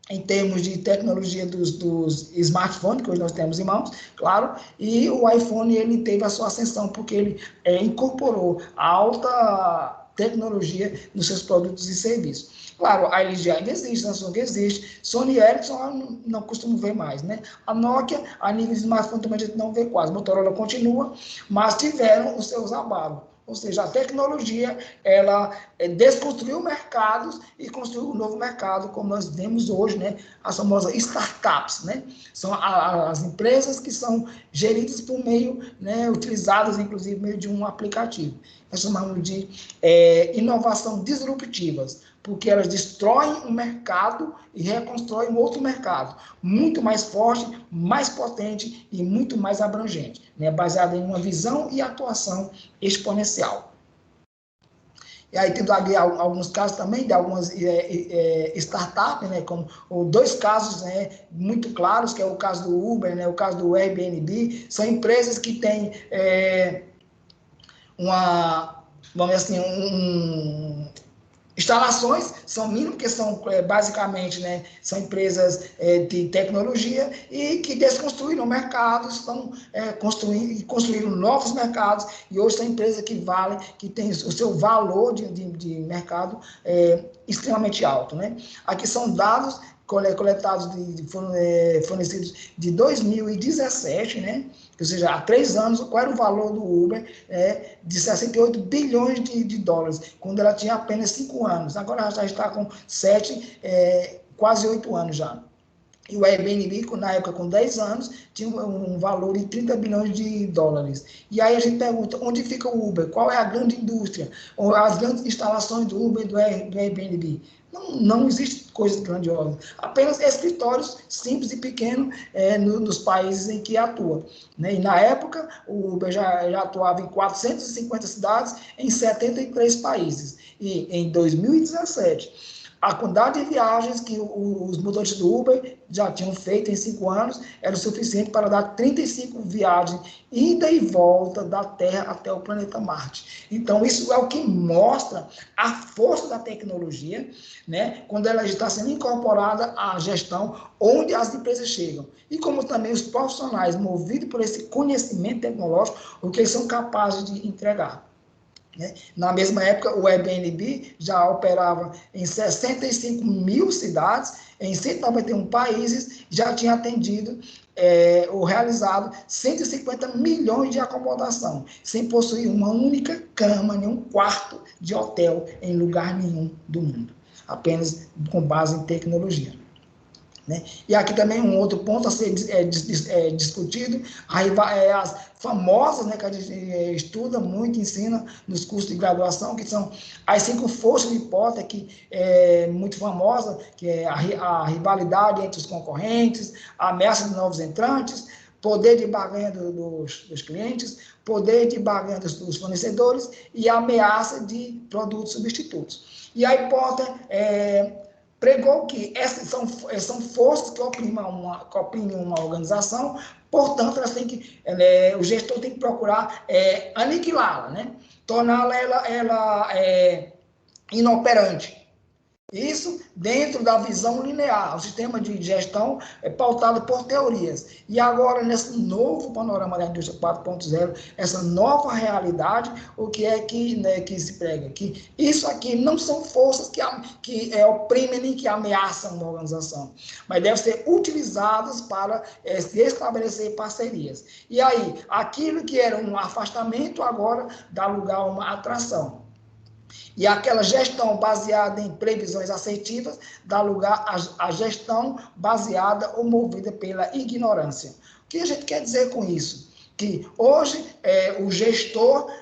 em termos de tecnologia dos smartphones, que hoje nós temos em mãos, claro, e o iPhone ele teve a sua ascensão, porque ele incorporou a alta tecnologia nos seus produtos e serviços. Claro, a LG ainda existe, Samsung existe, Sony Ericsson não costumo ver mais, né? A Nokia, a nível de smartphone também a gente não vê quase, Motorola continua, mas tiveram os seus abalos. Ou seja, a tecnologia, ela desconstruiu mercados e construiu um novo mercado, como nós vemos hoje, né? As famosas startups, né? São as empresas que são geridas por meio, né? Utilizadas, inclusive, por meio de um aplicativo. Nós chamamos de inovação disruptivas, porque elas destroem um mercado e reconstroem um outro mercado, muito mais forte, mais potente e muito mais abrangente, né? Baseado em uma visão e atuação exponencial. E aí temos ali alguns casos também de algumas startups, né, como 2 casos, né, muito claros, que é o caso do Uber, né, o caso do Airbnb, são empresas que têm vamos dizer assim, instalações são mínimas, porque são basicamente, né, são empresas de tecnologia e que desconstruíram mercados, estão construindo novos mercados, e hoje são empresas que têm o seu valor de mercado extremamente alto, né? Aqui são dados coletados, fornecidos de 2017, né? Ou seja, há 3 anos, qual era o valor do Uber? De 68 bilhões de dólares, quando ela tinha apenas 5 anos. Agora ela já está com 7, quase 8 anos já. E o Airbnb, na época, com 10 anos, tinha um valor de 30 bilhões de dólares. E aí a gente pergunta, onde fica o Uber? Qual é a grande indústria? Ou as grandes instalações do Uber e do Airbnb? Não existe coisa grandiosa. Apenas escritórios simples e pequenos nos países em que atua, né? E na época, o Uber já atuava em 450 cidades, em 73 países. E em 2017... a quantidade de viagens que os motoristas do Uber já tinham feito em 5 anos era o suficiente para dar 35 viagens, ida e volta da Terra até o planeta Marte. Então, isso é o que mostra a força da tecnologia, né, quando ela está sendo incorporada à gestão, onde as empresas chegam. E como também os profissionais, movidos por esse conhecimento tecnológico, o que eles são capazes de entregar. Na mesma época, o Airbnb já operava em 65 mil cidades, em 191 países, já tinha atendido ou realizado 150 milhões de acomodação, sem possuir uma única cama, nenhum quarto de hotel em lugar nenhum do mundo, apenas com base em tecnologia. Né? E aqui também um outro ponto a ser discutido, as famosas, né, que a gente estuda muito, ensina nos cursos de graduação, que são as 5 forças de Porter, que é muito famosa, que é a rivalidade entre os concorrentes, a ameaça de novos entrantes, poder de barganha dos clientes, poder de barganha dos fornecedores e a ameaça de produtos substitutos. E aí Porter pregou que essas são forças que oprimem uma organização, portanto, o gestor tem que procurar aniquilá-la, né? Torná-la inoperante. Isso dentro da visão linear, o sistema de gestão é pautado por teorias. E agora, nesse novo panorama da indústria 4.0, essa nova realidade, o que é que se prega? Que isso aqui não são forças que oprimem e que ameaçam uma organização, mas devem ser utilizadas para se estabelecer parcerias. E aí, aquilo que era um afastamento, agora dá lugar a uma atração. E aquela gestão baseada em previsões assertivas dá lugar à gestão baseada ou movida pela ignorância. O que a gente quer dizer com isso? Que hoje o gestor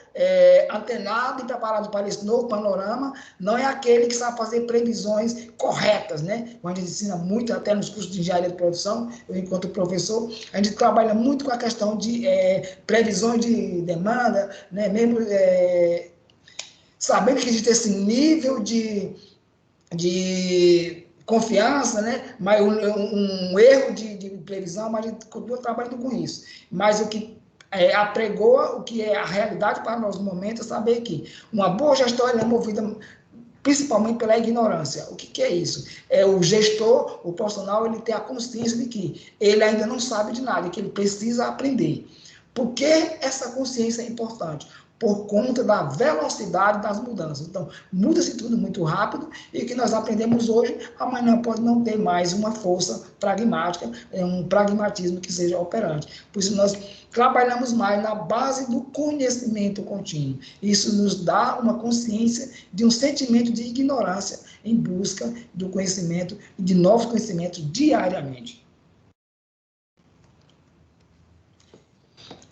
antenado e preparado para esse novo panorama não é aquele que sabe fazer previsões corretas, né? A gente ensina muito, até nos cursos de engenharia de produção, eu enquanto professor, a gente trabalha muito com a questão de previsões de demanda, né? Mesmo sabendo que existe esse nível de confiança, né? Mas um erro de previsão, mas a gente continua trabalhando com isso. Mas o que apregoa, o que é a realidade para nós no momento, é saber que uma boa gestão é movida principalmente pela ignorância. O que é isso? É o gestor, o profissional, ele tem a consciência de que ele ainda não sabe de nada, que ele precisa aprender. Por que essa consciência é importante? Por conta da velocidade das mudanças. Então, muda-se tudo muito rápido e o que nós aprendemos hoje, amanhã pode não ter mais uma força pragmática, um pragmatismo que seja operante. Por isso, nós trabalhamos mais na base do conhecimento contínuo. Isso nos dá uma consciência de um sentimento de ignorância em busca do conhecimento e de novos conhecimentos diariamente.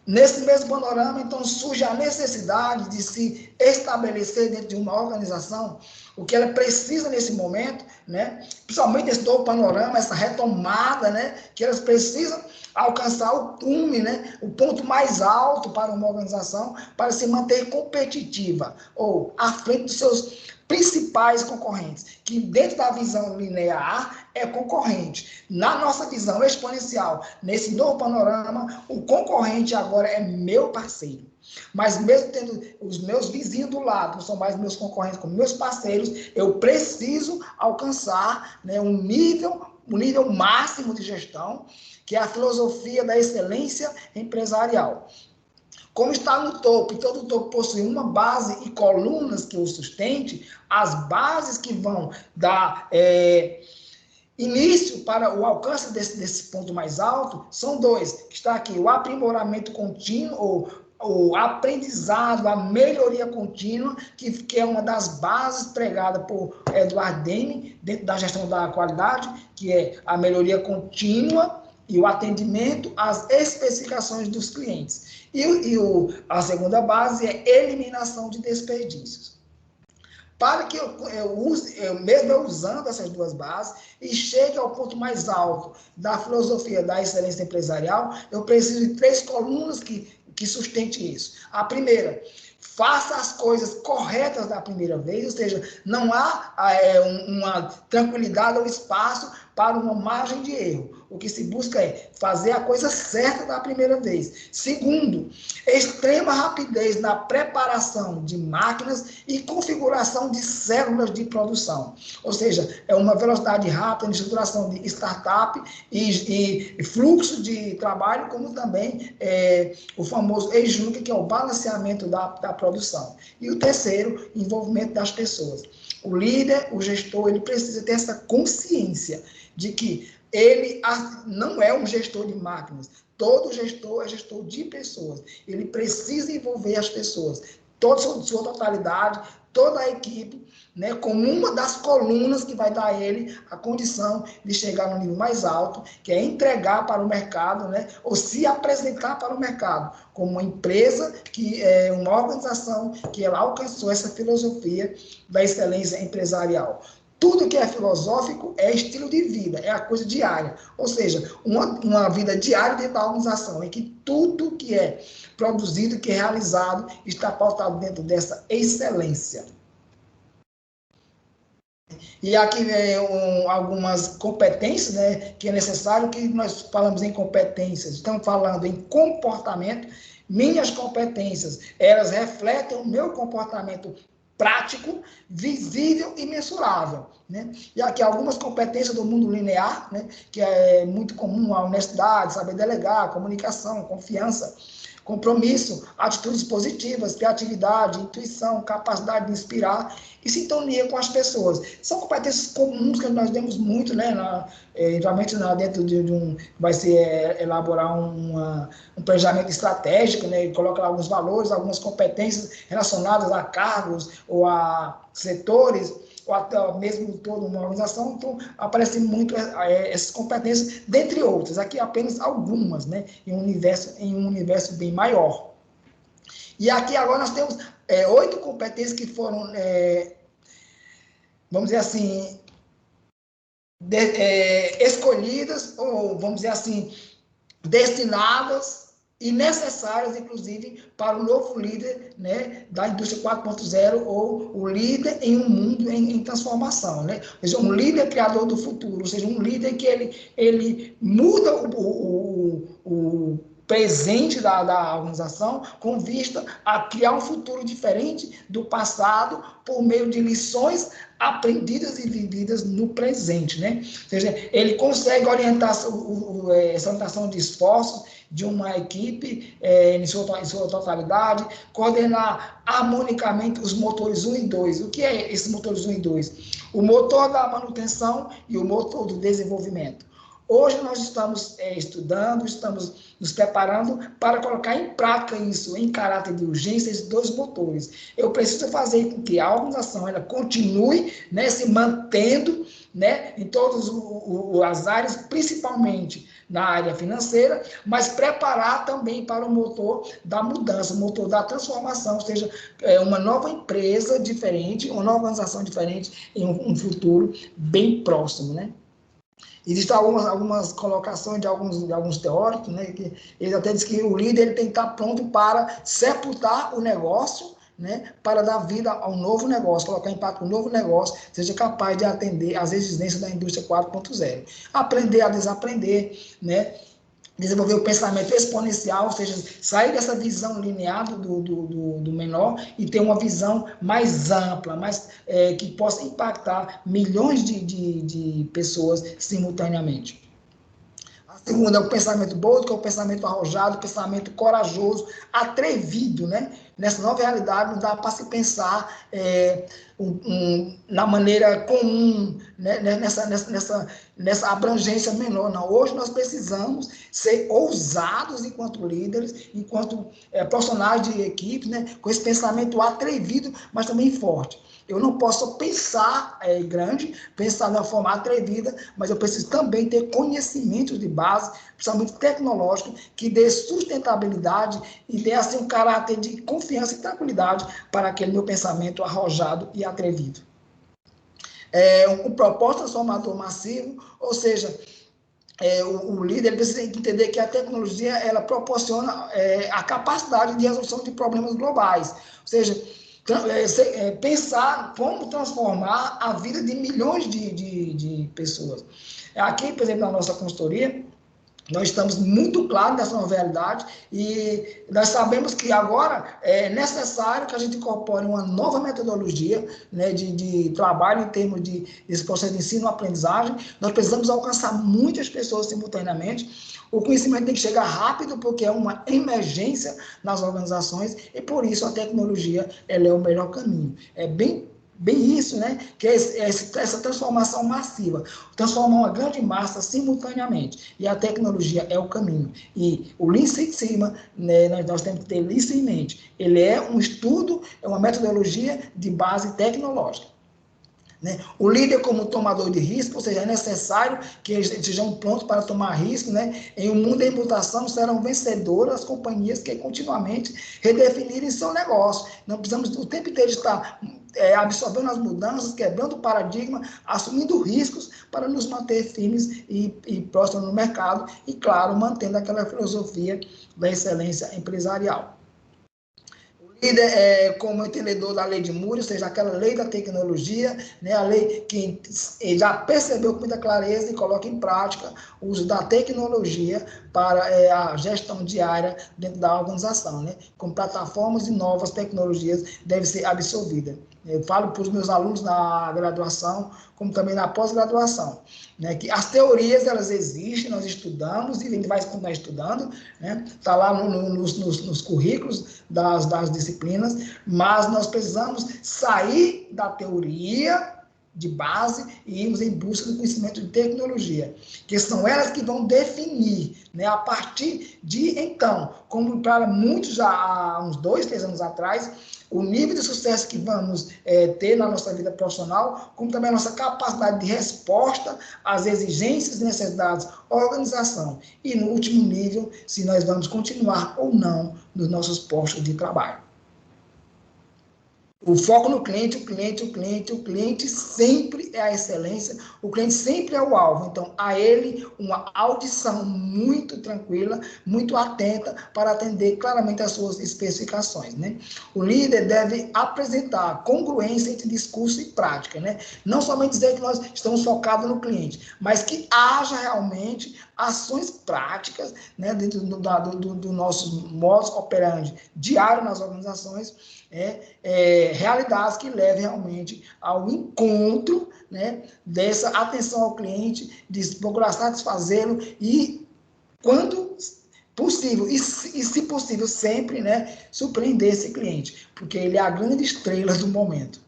Nesse mesmo panorama, então, surge a necessidade de se estabelecer dentro de uma organização o que ela precisa nesse momento, né? Principalmente nesse novo panorama, essa retomada, né? Que elas precisam alcançar o cume, né? O ponto mais alto para uma organização para se manter competitiva ou à frente dos seus principais concorrentes, que dentro da visão linear é concorrente. Na nossa visão exponencial, nesse novo panorama, o concorrente agora é meu parceiro. Mas mesmo tendo os meus vizinhos do lado, não são mais meus concorrentes, como meus parceiros, eu preciso alcançar, né, um nível máximo de gestão, que é a filosofia da excelência empresarial. Como está no topo, e todo topo possui uma base e colunas que o sustente, as bases que vão dar início para o alcance desse ponto mais alto são dois, que está aqui, o aprimoramento contínuo, ou o aprendizado, a melhoria contínua, que é uma das bases pregadas por Edward Deming, dentro da gestão da qualidade, que é a melhoria contínua e o atendimento às especificações dos clientes. A segunda base é eliminação de desperdícios. Para que eu usando essas duas bases e chegue ao ponto mais alto da filosofia da excelência empresarial, eu preciso de 3 colunas que sustente isso. A primeira, faça as coisas corretas da primeira vez, ou seja, não há uma tranquilidade ou espaço para uma margem de erro. O que se busca é fazer a coisa certa da primeira vez. Segundo, extrema rapidez na preparação de máquinas e configuração de células de produção. Ou seja, é uma velocidade rápida de estruturação de startup e fluxo de trabalho, como também o famoso EJUC, que é o balanceamento da produção. E o terceiro, envolvimento das pessoas. O líder, o gestor, ele precisa ter essa consciência de que ele não é um gestor de máquinas. Todo gestor é gestor de pessoas. Ele precisa envolver as pessoas, toda sua totalidade, toda a equipe, né, como uma das colunas que vai dar a ele a condição de chegar no nível mais alto, que é entregar para o mercado, né, ou se apresentar para o mercado como uma empresa, que é uma organização que ela alcançou essa filosofia da excelência empresarial. Tudo que é filosófico é estilo de vida, é a coisa diária. Ou seja, uma vida diária dentro da organização, em que tudo que é produzido, que é realizado, está pautado dentro dessa excelência. E aqui vem algumas competências, né, que é necessário, que nós falamos em competências, estamos falando em comportamento. Minhas competências, elas refletem o meu comportamento prático, visível e mensurável, né? E aqui algumas competências do mundo linear, né? Que é muito comum: a honestidade, saber delegar, comunicação, confiança, compromisso, atitudes positivas, criatividade, intuição, capacidade de inspirar e sintonia com as pessoas. São competências comuns que nós vemos muito, né? Geralmente dentro de um... vai ser elaborar um planejamento estratégico, né? E coloca lá alguns valores, algumas competências relacionadas a cargos ou a setores, ou até mesmo toda uma organização. Então, aparecem muito essas competências, dentre outras. Aqui apenas algumas, né? Em um universo bem maior. E aqui agora nós temos 8 competências que foram, vamos dizer assim, escolhidas, ou vamos dizer assim, destinadas e necessárias, inclusive, para o novo líder, né, da indústria 4.0, ou o líder em um mundo em transformação, né? Ou seja, um líder criador do futuro, ou seja, um líder que ele muda o presente da organização com vista a criar um futuro diferente do passado por meio de lições aprendidas e vividas no presente, né? Ou seja, ele consegue orientar essa orientação de esforços de uma equipe em sua totalidade, coordenar harmonicamente os motores 1 e 2. O que é esses motores 1 e 2? O motor da manutenção e o motor do desenvolvimento. Hoje nós estamos estudando, estamos nos preparando para colocar em prática isso, em caráter de urgência, esses 2 motores. Eu preciso fazer com que a organização ela continue, né, se mantendo, né, em todas as áreas, principalmente na área financeira, mas preparar também para o motor da mudança, o motor da transformação, ou seja, uma nova empresa diferente, uma nova organização diferente em um futuro bem próximo, né? Existem algumas colocações de alguns teóricos, né, que eles até dizem que o líder ele tem que estar pronto para sepultar o negócio, né, para dar vida ao novo negócio, colocar em prática um novo negócio, seja capaz de atender às exigências da indústria 4.0. Aprender a desaprender, né, desenvolver o pensamento exponencial, ou seja, sair dessa visão linear do menor e ter uma visão mais ampla, que possa impactar milhões de pessoas simultaneamente. A segunda é o pensamento bold, que é o pensamento arrojado, o pensamento corajoso, atrevido, né? Nessa nova realidade, não dá para se pensar na maneira comum, né? nessa abrangência menor. Não. Hoje nós precisamos ser ousados enquanto líderes, enquanto profissionais de equipe, né? Com esse pensamento atrevido, mas também forte. Eu não posso pensar grande, pensar de uma forma atrevida, mas eu preciso também ter conhecimentos de base, principalmente tecnológico, que dê sustentabilidade e dê assim um caráter de confiança e tranquilidade para aquele meu pensamento arrojado e atrevido. Um propósito transformador massivo, ou seja, o líder precisa entender que a tecnologia ela proporciona a capacidade de resolução de problemas globais, ou seja, pensar como transformar a vida de milhões de pessoas. Aqui, por exemplo, na nossa consultoria, nós estamos muito claros nessa nova realidade e nós sabemos que agora é necessário que a gente incorpore uma nova metodologia, né, de trabalho em termos desse processo de ensino-aprendizagem. Nós precisamos alcançar muitas pessoas simultaneamente. O conhecimento tem que chegar rápido, porque é uma emergência nas organizações e, por isso, a tecnologia ela é o melhor caminho. É bem isso, né? Que é essa transformação massiva, transformar uma grande massa simultaneamente. E a tecnologia é o caminho. E o Lean Six Sigma, né, nós temos que ter isso em mente. Ele é um estudo, é uma metodologia de base tecnológica. Né? O líder como tomador de risco, ou seja, é necessário que eles estejam prontos para tomar risco, né? Em um mundo em mutação, serão vencedoras as companhias que continuamente redefinirem seu negócio. Não precisamos o tempo inteiro estar absorvendo as mudanças, quebrando o paradigma, assumindo riscos para nos manter firmes e próximos no mercado e, claro, mantendo aquela filosofia da excelência empresarial. Líder como entendedor da lei de Moore, ou seja, aquela lei da tecnologia, né, a lei que já percebeu com muita clareza e coloca em prática o uso da tecnologia para a gestão diária dentro da organização, né? Com plataformas e novas tecnologias devem ser absorvidas. Eu falo para os meus alunos na graduação, como também na pós-graduação, né, que as teorias, elas existem, nós estudamos e a gente vai continuar estudando, né, está lá nos currículos das disciplinas, mas nós precisamos sair da teoria de base e irmos em busca do conhecimento de tecnologia, que são elas que vão definir, né, a partir de então, como para muitos já há uns 2, 3 anos atrás, o nível de sucesso que vamos ter na nossa vida profissional, como também a nossa capacidade de resposta às exigências e necessidades da organização. E, no último nível, se nós vamos continuar ou não nos nossos postos de trabalho. O foco no cliente, o cliente sempre é a excelência, o cliente sempre é o alvo. Então, a ele uma audição muito tranquila, muito atenta para atender claramente as suas especificações, né? O líder deve apresentar congruência entre discurso e prática, né? Não somente dizer que nós estamos focados no cliente, mas que haja realmente ações práticas, né, dentro do nosso modus operandi diário nas organizações, realidades que levem realmente ao encontro, né, dessa atenção ao cliente, de procurar satisfazê-lo e, quando possível, e se possível sempre, né, surpreender esse cliente, porque ele é a grande estrela do momento.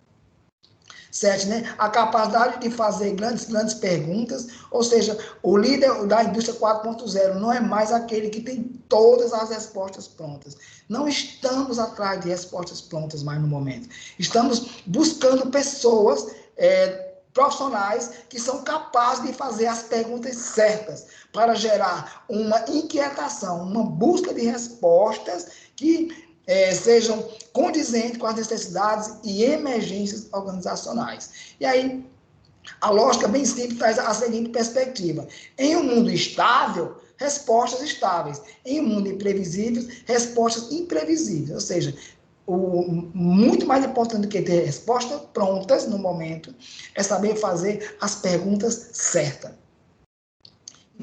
7, né? A capacidade de fazer grandes perguntas, ou seja, o líder da indústria 4.0 não é mais aquele que tem todas as respostas prontas. Não estamos atrás de respostas prontas mais no momento. Estamos buscando pessoas profissionais que são capazes de fazer as perguntas certas para gerar uma inquietação, uma busca de respostas que sejam condizentes com as necessidades e emergências organizacionais. E aí, a lógica bem simples traz a seguinte perspectiva. Em um mundo estável, respostas estáveis. Em um mundo imprevisível, respostas imprevisíveis. Ou seja, muito mais importante do que ter respostas prontas no momento é saber fazer as perguntas certas.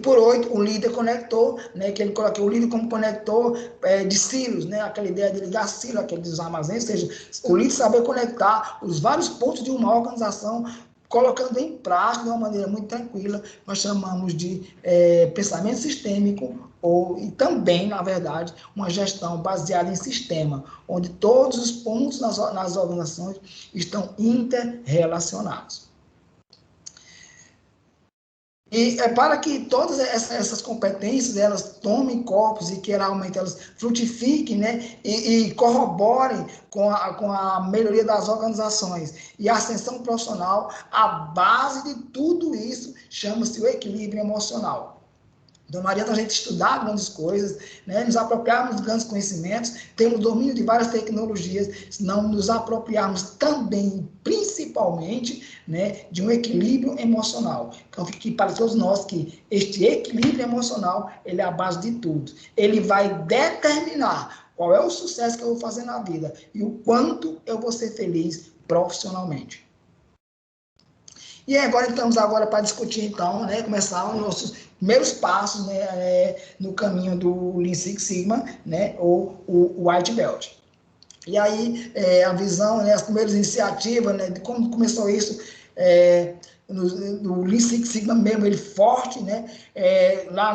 Por 8, o líder conector, né, que ele coloca o líder como conector de silos, né, aquela ideia de ligar silos, aqueles armazéns, ou seja, o líder saber conectar os vários pontos de uma organização, colocando em prática de uma maneira muito tranquila, nós chamamos de pensamento sistêmico, e também, na verdade, uma gestão baseada em sistema, onde todos os pontos nas organizações estão interrelacionados. E para que todas essas competências, elas tomem corpos e que realmente elas frutifiquem, né, e corroborem com a melhoria das organizações e a ascensão profissional, a base de tudo isso chama-se o equilíbrio emocional. Então, não adianta a gente estudar grandes coisas, né, nos apropriarmos de grandes conhecimentos, termos domínio de várias tecnologias, se não nos apropriarmos também, principalmente, né, de um equilíbrio emocional. Então, fique para todos nós que este equilíbrio emocional, ele é a base de tudo. Ele vai determinar qual é o sucesso que eu vou fazer na vida e o quanto eu vou ser feliz profissionalmente. E agora estamos para discutir, então, né, começar os nossos primeiros passos, né, no caminho do Lean Six Sigma, né, ou o White Belt. E aí, a visão, né, as primeiras iniciativas, né, de como começou isso, no Lean Six Sigma mesmo, ele forte, né, lá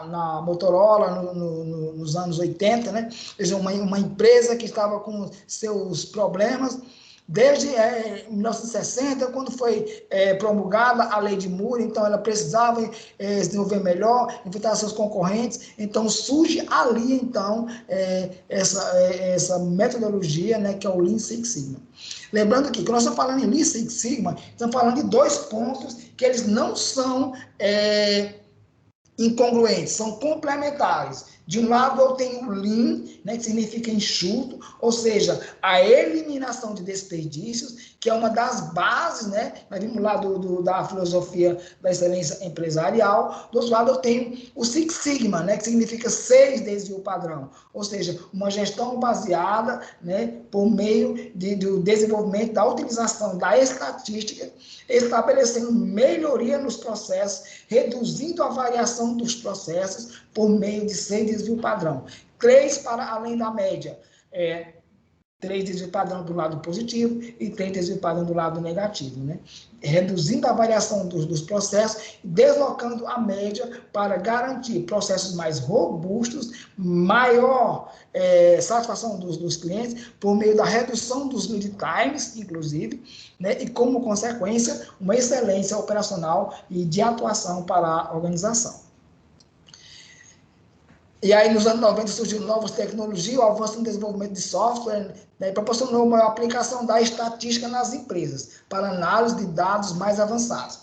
na Motorola, nos anos 80, né, uma empresa que estava com seus problemas, desde 1960, quando foi promulgada a lei de Moore, então ela precisava se desenvolver melhor, enfrentar seus concorrentes, então surge ali, então, essa metodologia, né, que é o Lean Six Sigma. Lembrando aqui, que nós estamos falando em Lean Six Sigma, estamos falando de 2 pontos que eles não são incongruentes, são complementares. De um lado, eu tenho o Lean, né, que significa enxuto, ou seja, a eliminação de desperdícios, que é uma das bases, né? Nós vimos lá da filosofia da excelência empresarial. Do outro lado, eu tenho o Six Sigma, né, que significa 6 desvio padrão, ou seja, uma gestão baseada, né, por meio do desenvolvimento, da utilização da estatística, estabelecendo melhoria nos processos, reduzindo a variação dos processos por meio de 6 desvio padrão. 3 para além da média. 3 desvio padrão do lado positivo e 3 desvio padrão do lado negativo, né? Reduzindo a variação dos processos, deslocando a média para garantir processos mais robustos, maior satisfação dos clientes, por meio da redução dos lead times, inclusive, né? E como consequência, uma excelência operacional e de atuação para a organização. E aí, nos anos 90, surgiu novas tecnologias, o avanço no desenvolvimento de software, né, proporcionou uma aplicação da estatística nas empresas, para análise de dados mais avançados.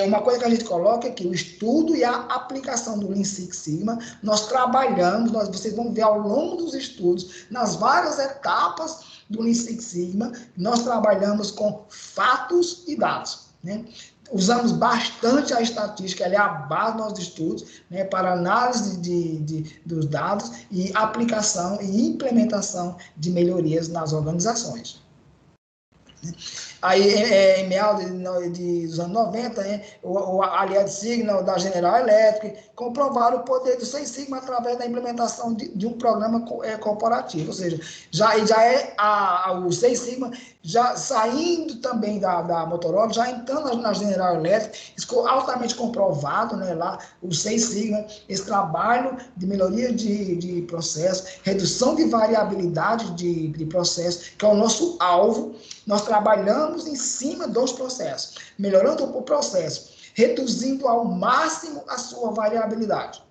Uma coisa que a gente coloca é que o estudo e a aplicação do Lean Six Sigma, nós trabalhamos, vocês vão ver ao longo dos estudos, nas várias etapas do Lean Six Sigma, nós trabalhamos com fatos e dados, né? Usamos bastante a estatística, ela é a base dos nossos estudos, né, para análise dos dados e aplicação e implementação de melhorias nas organizações. Aí, em meados dos anos 90, o Aliado Signal da General Electric comprovaram o poder do Seis Sigma através da implementação de um programa corporativo. Ou seja, o Seis Sigma já saindo também da Motorola, já entrando na General Electric, ficou altamente comprovado, né, lá, o Seis Sigma, esse trabalho de melhoria de processo, redução de variabilidade de processo, que é o nosso alvo. Nós trabalhamos em cima dos processos, melhorando o processo, reduzindo ao máximo a sua variabilidade.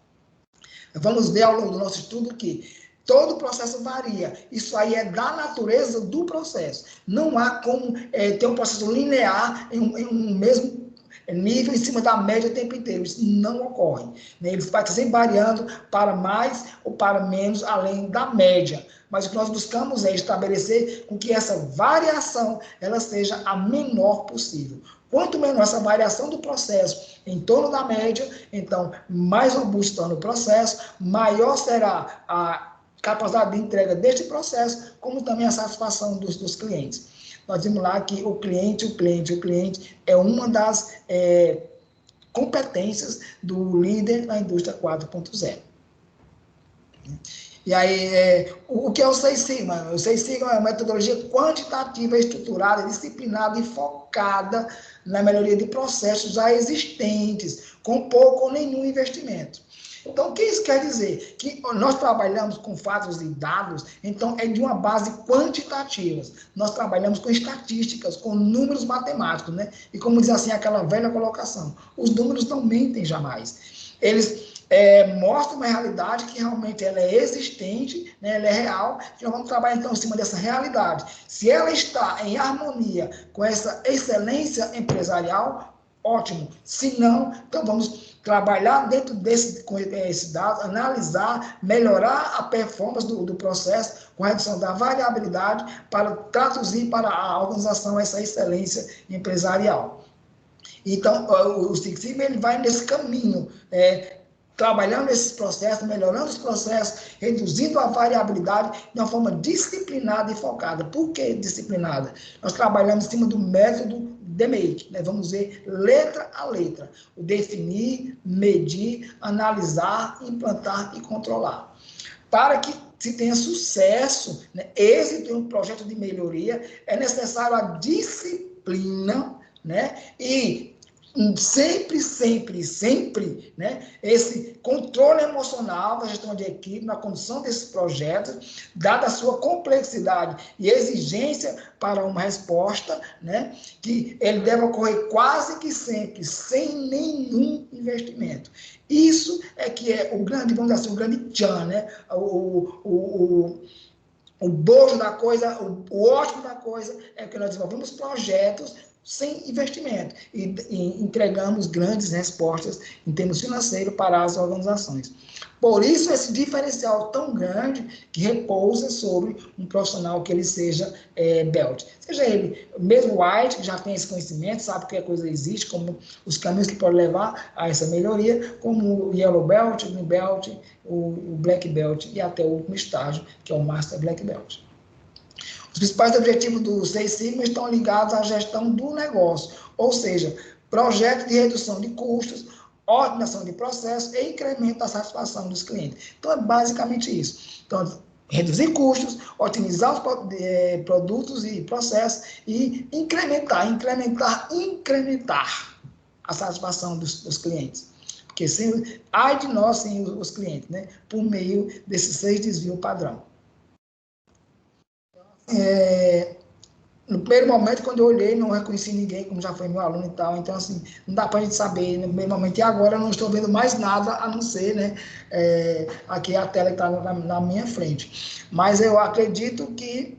Vamos ver ao longo do nosso estudo que todo processo varia. Isso aí é da natureza do processo. Não há como ter um processo linear em um mesmo nível em cima da média o tempo inteiro. Isso não ocorre. Ele vai sempre variando para mais ou para menos além da média. Mas o que nós buscamos é estabelecer com que essa variação ela seja a menor possível. Quanto menor essa variação do processo em torno da média, então mais robusto torna o processo, maior será a capacidade de entrega deste processo, como também a satisfação dos clientes. Nós vimos lá que o cliente é uma das competências do líder na indústria 4.0. E aí, o que é o Seis Sigma? O Seis Sigma é uma metodologia quantitativa, estruturada, disciplinada e focada na melhoria de processos já existentes, com pouco ou nenhum investimento. Então, o que isso quer dizer? Que nós trabalhamos com fatos e dados, então é de uma base quantitativa. Nós trabalhamos com estatísticas, com números matemáticos, né? E como diz assim aquela velha colocação, os números não mentem jamais. Eles mostram uma realidade que realmente ela é existente, né? Ela é real, e nós vamos trabalhar então em cima dessa realidade. Se ela está em harmonia com essa excelência empresarial, ótimo. Se não, então vamos trabalhar dentro com esse dado, analisar, melhorar a performance do processo com a redução da variabilidade para traduzir para a organização essa excelência empresarial. Então, o Six Sigma ele vai nesse caminho, trabalhando esses processos, melhorando os processos, reduzindo a variabilidade de uma forma disciplinada e focada. Por que disciplinada? Nós trabalhamos em cima do método DMAIC, né? Vamos ver letra a letra. O definir, medir, analisar, implantar e controlar. Para que se tenha sucesso, né, êxito em um projeto de melhoria, é necessário a disciplina, né, e sempre, né, esse controle emocional da gestão de equipe na condução desses projetos, dada a sua complexidade e exigência para uma resposta, né, que ele deve ocorrer quase que sempre, sem nenhum investimento. Isso é que é o grande, vamos dizer assim, o grande tchan, né, o bojo da coisa, o ótimo da coisa é que nós desenvolvemos projetos sem investimento e entregamos grandes respostas em termos financeiros para as organizações. Por isso, esse diferencial tão grande que repousa sobre um profissional que ele seja belt. Seja ele mesmo white, que já tem esse conhecimento, sabe que a coisa existe, como os caminhos que podem levar a essa melhoria, como o yellow belt, o green belt, o black belt e até o último estágio, que é o master black belt. Os principais objetivos do Seis Sigma estão ligados à gestão do negócio, ou seja, projeto de redução de custos, otimização de processos e incremento da satisfação dos clientes. Então, é basicamente isso. Então, reduzir custos, otimizar os produtos e processos e incrementar a satisfação dos clientes. Porque ai de nós sem os clientes, né? Por meio desses 6 desvios padrão. No primeiro momento, quando eu olhei, não reconheci ninguém, como já foi meu aluno e tal, então, assim, não dá para a gente saber no primeiro momento, e agora eu não estou vendo mais nada, a não ser, né, aqui a tela que está na minha frente. Mas eu acredito que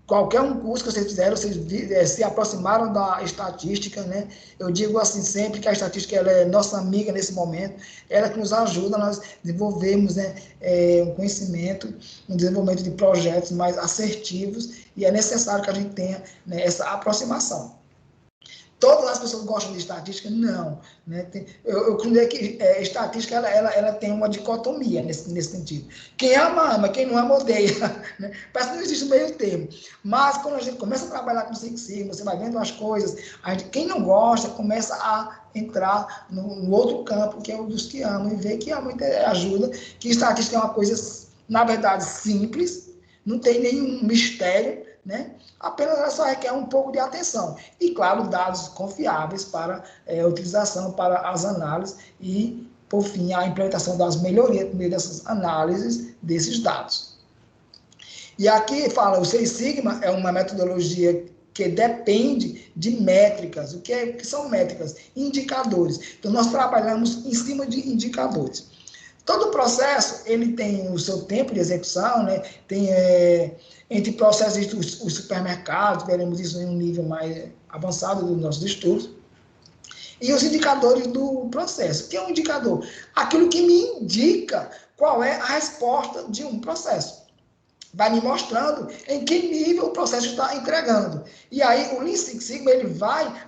qualquer um curso que vocês fizeram, vocês se aproximaram da estatística, né? Eu digo assim sempre que a estatística ela é nossa amiga nesse momento, ela que nos ajuda, nós desenvolvemos, né, um conhecimento, um desenvolvimento de projetos mais assertivos, e é necessário que a gente tenha, né, essa aproximação. Todas as pessoas gostam de estatística? Não. Né? Eu creio que estatística ela tem uma dicotomia nesse sentido. Quem ama, ama. Quem não ama, odeia. Né? Parece que não existe meio termo. Mas quando a gente começa a trabalhar com Six Sigma, você vai vendo as coisas, quem não gosta começa a entrar no outro campo, que é o dos que amam, e ver que há muita ajuda, que estatística é uma coisa, na verdade, simples, não tem nenhum mistério, né? Apenas ela só requer um pouco de atenção. E, claro, dados confiáveis para utilização para as análises e, por fim, a implementação das melhorias por meio dessas análises desses dados. E aqui fala, o Seis Sigma é uma metodologia que depende de métricas. O que são métricas? Indicadores. Então, nós trabalhamos em cima de indicadores. Todo o processo, ele tem o seu tempo de execução, né? Tem entre processos os supermercados, veremos isso em um nível mais avançado dos nossos estudos, e os indicadores do processo. O que é um indicador? Aquilo que me indica qual é a resposta de um processo. Vai me mostrando em que nível o processo está entregando. E aí, o Lean Six Sigma, ele vai,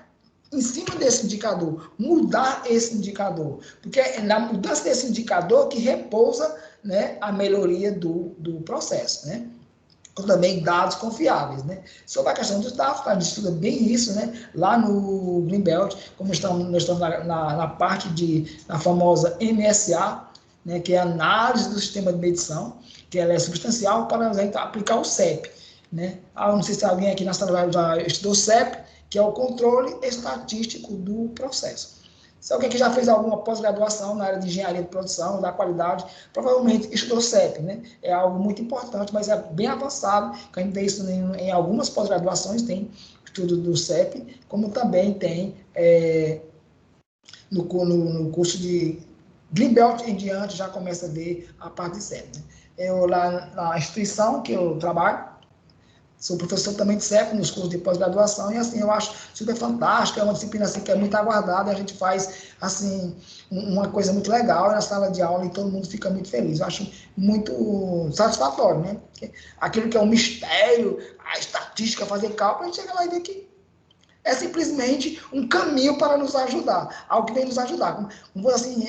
em cima desse indicador, mudar esse indicador. Porque é na mudança desse indicador que repousa, né, a melhoria do processo, né? Ou também dados confiáveis, né? Sobre a questão dos dados, a gente estuda bem isso, né? Lá no Greenbelt, como nós estamos na parte na famosa MSA, né? Que é a análise do sistema de medição, que ela é substancial para a gente aplicar o CEP, né? Não sei se alguém aqui na sala já estudou CEP, que é o controle estatístico do processo. Se alguém que já fez alguma pós-graduação na área de engenharia de produção, da qualidade, provavelmente estudou CEP, né? É algo muito importante, mas é bem avançado, que a gente tem isso em algumas pós-graduações, tem estudo do CEP, como também tem no curso de Greenbelt em diante, já começa a ver a parte de CEP, né? Eu, lá na instituição que eu trabalho, sou professor também de CEP nos cursos de pós-graduação, e assim, eu acho super fantástico, é uma disciplina assim, que é muito aguardada, a gente faz assim, uma coisa muito legal na sala de aula e todo mundo fica muito feliz. Eu acho muito satisfatório, né? Aquilo que é um mistério, a estatística, fazer cálculo, a gente chega lá e vê que é simplesmente um caminho para nos ajudar, algo que vem nos ajudar. Como assim,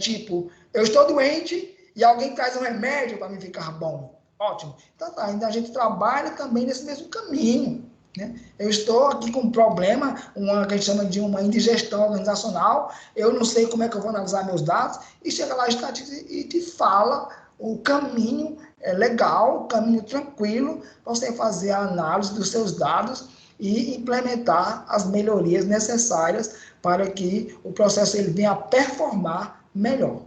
tipo, eu estou doente e alguém traz um remédio para me ficar bom. Ótimo. Então, tá, ainda a gente trabalha também nesse mesmo caminho, né? Eu estou aqui com um problema, que a gente chama de uma indigestão organizacional, eu não sei como é que eu vou analisar meus dados, e chega lá e te fala o caminho legal, o caminho tranquilo, para você fazer a análise dos seus dados e implementar as melhorias necessárias para que o processo ele venha a performar melhor.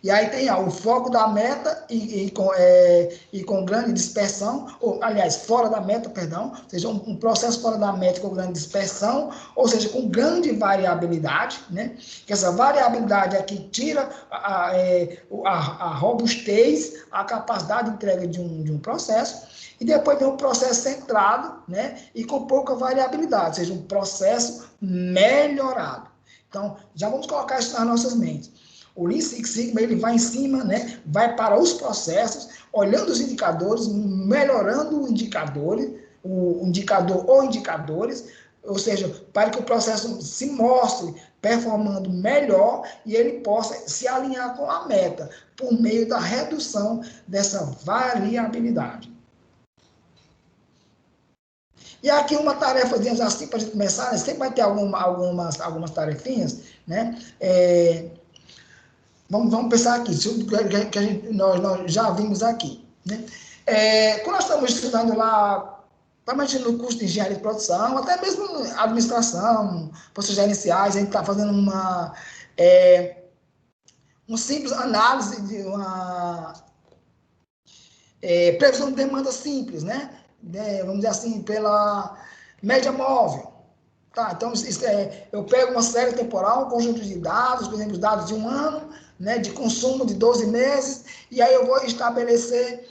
E aí tem o foco da meta e com grande dispersão, ou, aliás, fora da meta, perdão, ou seja, um processo fora da meta com grande dispersão, ou seja, com grande variabilidade, né? Que essa variabilidade é que tira a robustez, a capacidade de entrega de um processo, e depois vem um processo centrado, né? E com pouca variabilidade, ou seja, um processo melhorado. Então, já vamos colocar isso nas nossas mentes. O Lean Six Sigma, ele vai em cima, né? Vai para os processos, olhando os indicadores, melhorando o indicador ou indicadores, ou seja, para que o processo se mostre performando melhor e ele possa se alinhar com a meta, por meio da redução dessa variabilidade. E aqui uma tarefa assim, para a gente começar, né? Sempre vai ter algumas tarefinhas, né? Vamos pensar aqui, que nós já vimos aqui, né? Quando nós estamos estudando lá, principalmente no curso de engenharia de produção, até mesmo administração, processos gerenciais, a gente está fazendo uma simples análise de uma previsão de demanda simples, né? Vamos dizer assim, pela média móvel. Tá, então, eu pego uma série temporal, um conjunto de dados, por exemplo, os dados de um ano, né, de consumo de 12 meses, e aí eu vou estabelecer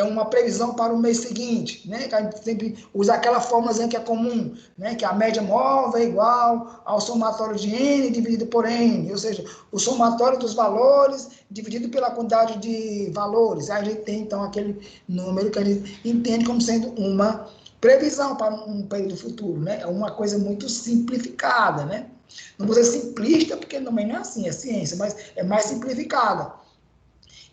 uma previsão para o mês seguinte, né, que a gente sempre usa aquela fórmula que é comum, né, que a média móvel é igual ao somatório de N dividido por N, ou seja, o somatório dos valores dividido pela quantidade de valores. Aí a gente tem, então, aquele número que a gente entende como sendo uma previsão para um período futuro, né? É uma coisa muito simplificada, né? Não vou dizer simplista, porque também não é assim, é ciência, mas é mais simplificada.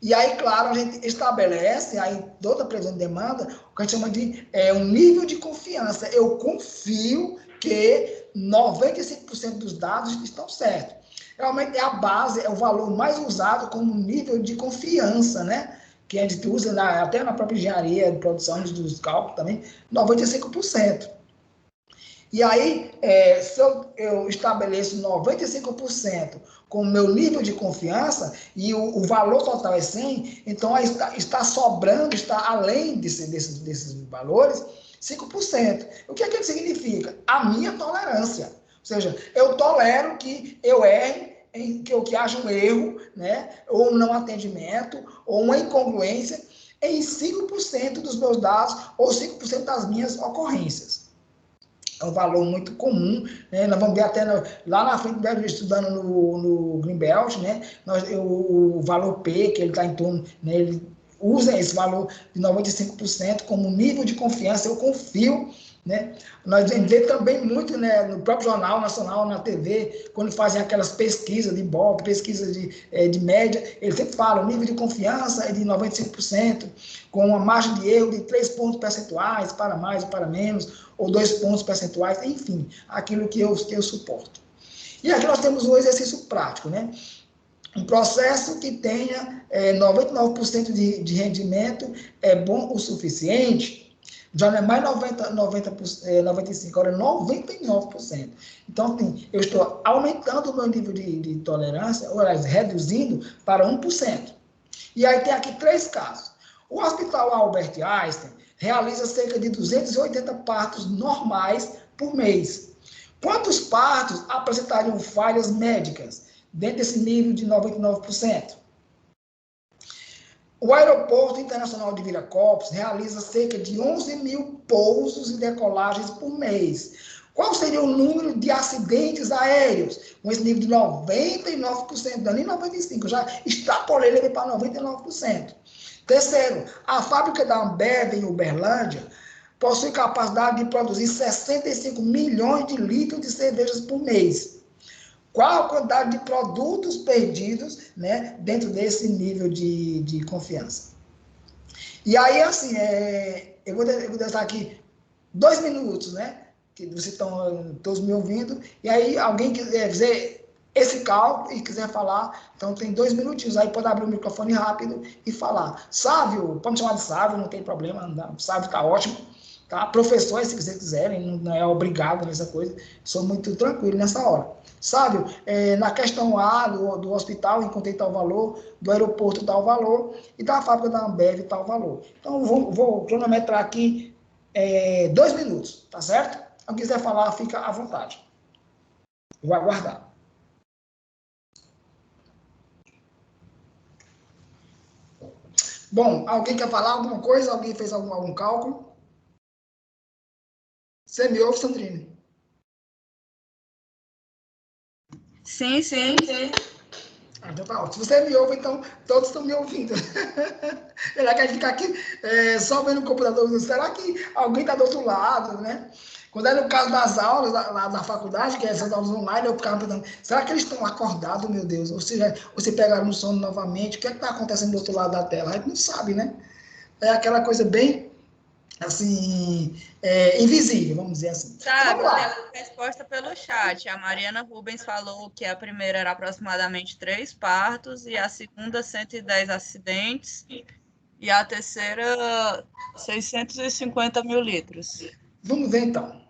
E aí, claro, a gente estabelece, aí toda previsão de demanda, o que a gente chama de um nível de confiança. Eu confio que 95% dos dados estão certos. Realmente é a base, é o valor mais usado como nível de confiança, né? Que a gente usa até na própria engenharia de produção dos cálculos também, 95%. E aí, se eu estabeleço 95% com o meu nível de confiança e o valor total é 100, então aí está sobrando, está além desses valores, 5%. O que é que significa? A minha tolerância. Ou seja, eu tolero que eu erre, que haja um erro, né, ou um não atendimento, ou uma incongruência em 5% dos meus dados, ou 5% das minhas ocorrências. É um valor muito comum, né? Nós vamos ver até lá na frente, estudando no Greenbelt, né? O valor P, que ele está em torno, né? Ele usa esse valor de 95% como nível de confiança, eu confio, né? Nós vemos também muito, né, no próprio Jornal Nacional, na TV, quando fazem aquelas pesquisas de Ibope, pesquisas de média, eles sempre falam, o nível de confiança é de 95%, com uma margem de erro de 3 pontos percentuais, para mais ou para menos, ou 2 pontos percentuais, enfim, aquilo que eu suporto. E aqui nós temos um exercício prático, né? Um processo que tenha 99% de rendimento é bom o suficiente, já não é mais 95%, agora é 99%. Então, assim, eu estou aumentando o meu nível de tolerância, ou reduzindo para 1%. E aí tem aqui 3 casos. O Hospital Albert Einstein realiza cerca de 280 partos normais por mês. Quantos partos apresentariam falhas médicas dentro desse nível de 99%? O Aeroporto Internacional de Viracopos realiza cerca de 11 mil pousos e decolagens por mês. Qual seria o número de acidentes aéreos? Com esse nível de 99%, não é nem 95%, já extrapolei ele para 99%. Terceiro, a fábrica da Ambev em Uberlândia possui capacidade de produzir 65 milhões de litros de cervejas por mês. Qual a quantidade de produtos perdidos, né, dentro desse nível de confiança? E aí, assim, eu vou deixar aqui 2 minutos, né, que vocês estão todos me ouvindo, e aí alguém quiser dizer esse cálculo e quiser falar, então tem 2 minutinhos, aí pode abrir o microfone rápido e falar. Sávio, pode me chamar de Sávio, não tem problema, não, Sávio está ótimo. tá? Professores, se vocês quiserem, não é obrigado nessa coisa, sou muito tranquilo nessa hora. Sabe, na questão A do hospital, encontrei tal valor, do aeroporto tal valor, e da fábrica da Ambev tal valor. Então, vou cronometrar aqui 2 minutos, tá certo? Se alguém quiser falar, fica à vontade. Vou aguardar. Bom, alguém quer falar alguma coisa? Alguém fez algum cálculo? Você me ouve, Sandrine? Sim. Então tá ótimo. Se você me ouve, então todos estão me ouvindo. Ela quer ficar aqui só vendo o computador. Será que alguém está do outro lado, né? Quando é no caso das aulas lá da faculdade, que é essas aulas online, eu ficava pensando, será que eles estão acordados, meu Deus? Ou seja, você pegaram no sono novamente? O que é que está acontecendo do outro lado da tela? A gente não sabe, né? É aquela coisa bem, assim, invisível, vamos dizer assim. Sabe, Vamos lá. tem resposta pelo chat. A Mariana Rubens falou que a primeira era aproximadamente 3 partos, e a segunda 110 acidentes, e a terceira 650 mil litros. Vamos ver, então.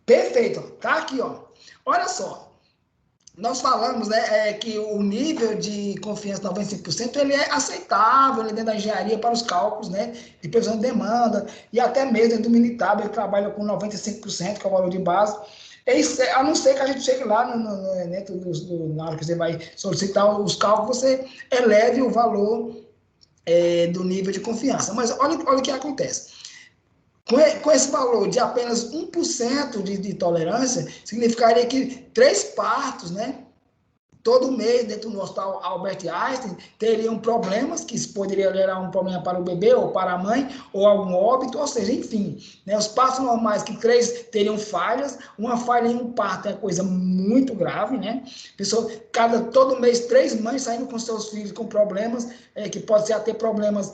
Perfeito. Tá aqui, ó. Olha só. Nós falamos, né, que o nível de confiança 95% ele é aceitável dentro da engenharia para os cálculos, né, de previsão de demanda, e até mesmo dentro do militar, ele trabalha com 95%, que é o valor de base, a não ser que a gente chegue lá, na hora que você vai solicitar os cálculos, você eleve o valor do nível de confiança. Mas olha o que acontece. Com esse valor de apenas 1% de tolerância, significaria que 3 partos, né, todo mês, dentro do hospital Albert Einstein, teriam problemas, que poderia gerar um problema para o bebê, ou para a mãe, ou algum óbito, ou seja, enfim. Né, os partos normais, que 3 teriam falhas, uma falha em um parto é coisa muito grave, né? Todo mês, 3 mães saindo com seus filhos com problemas, que pode ser até problemas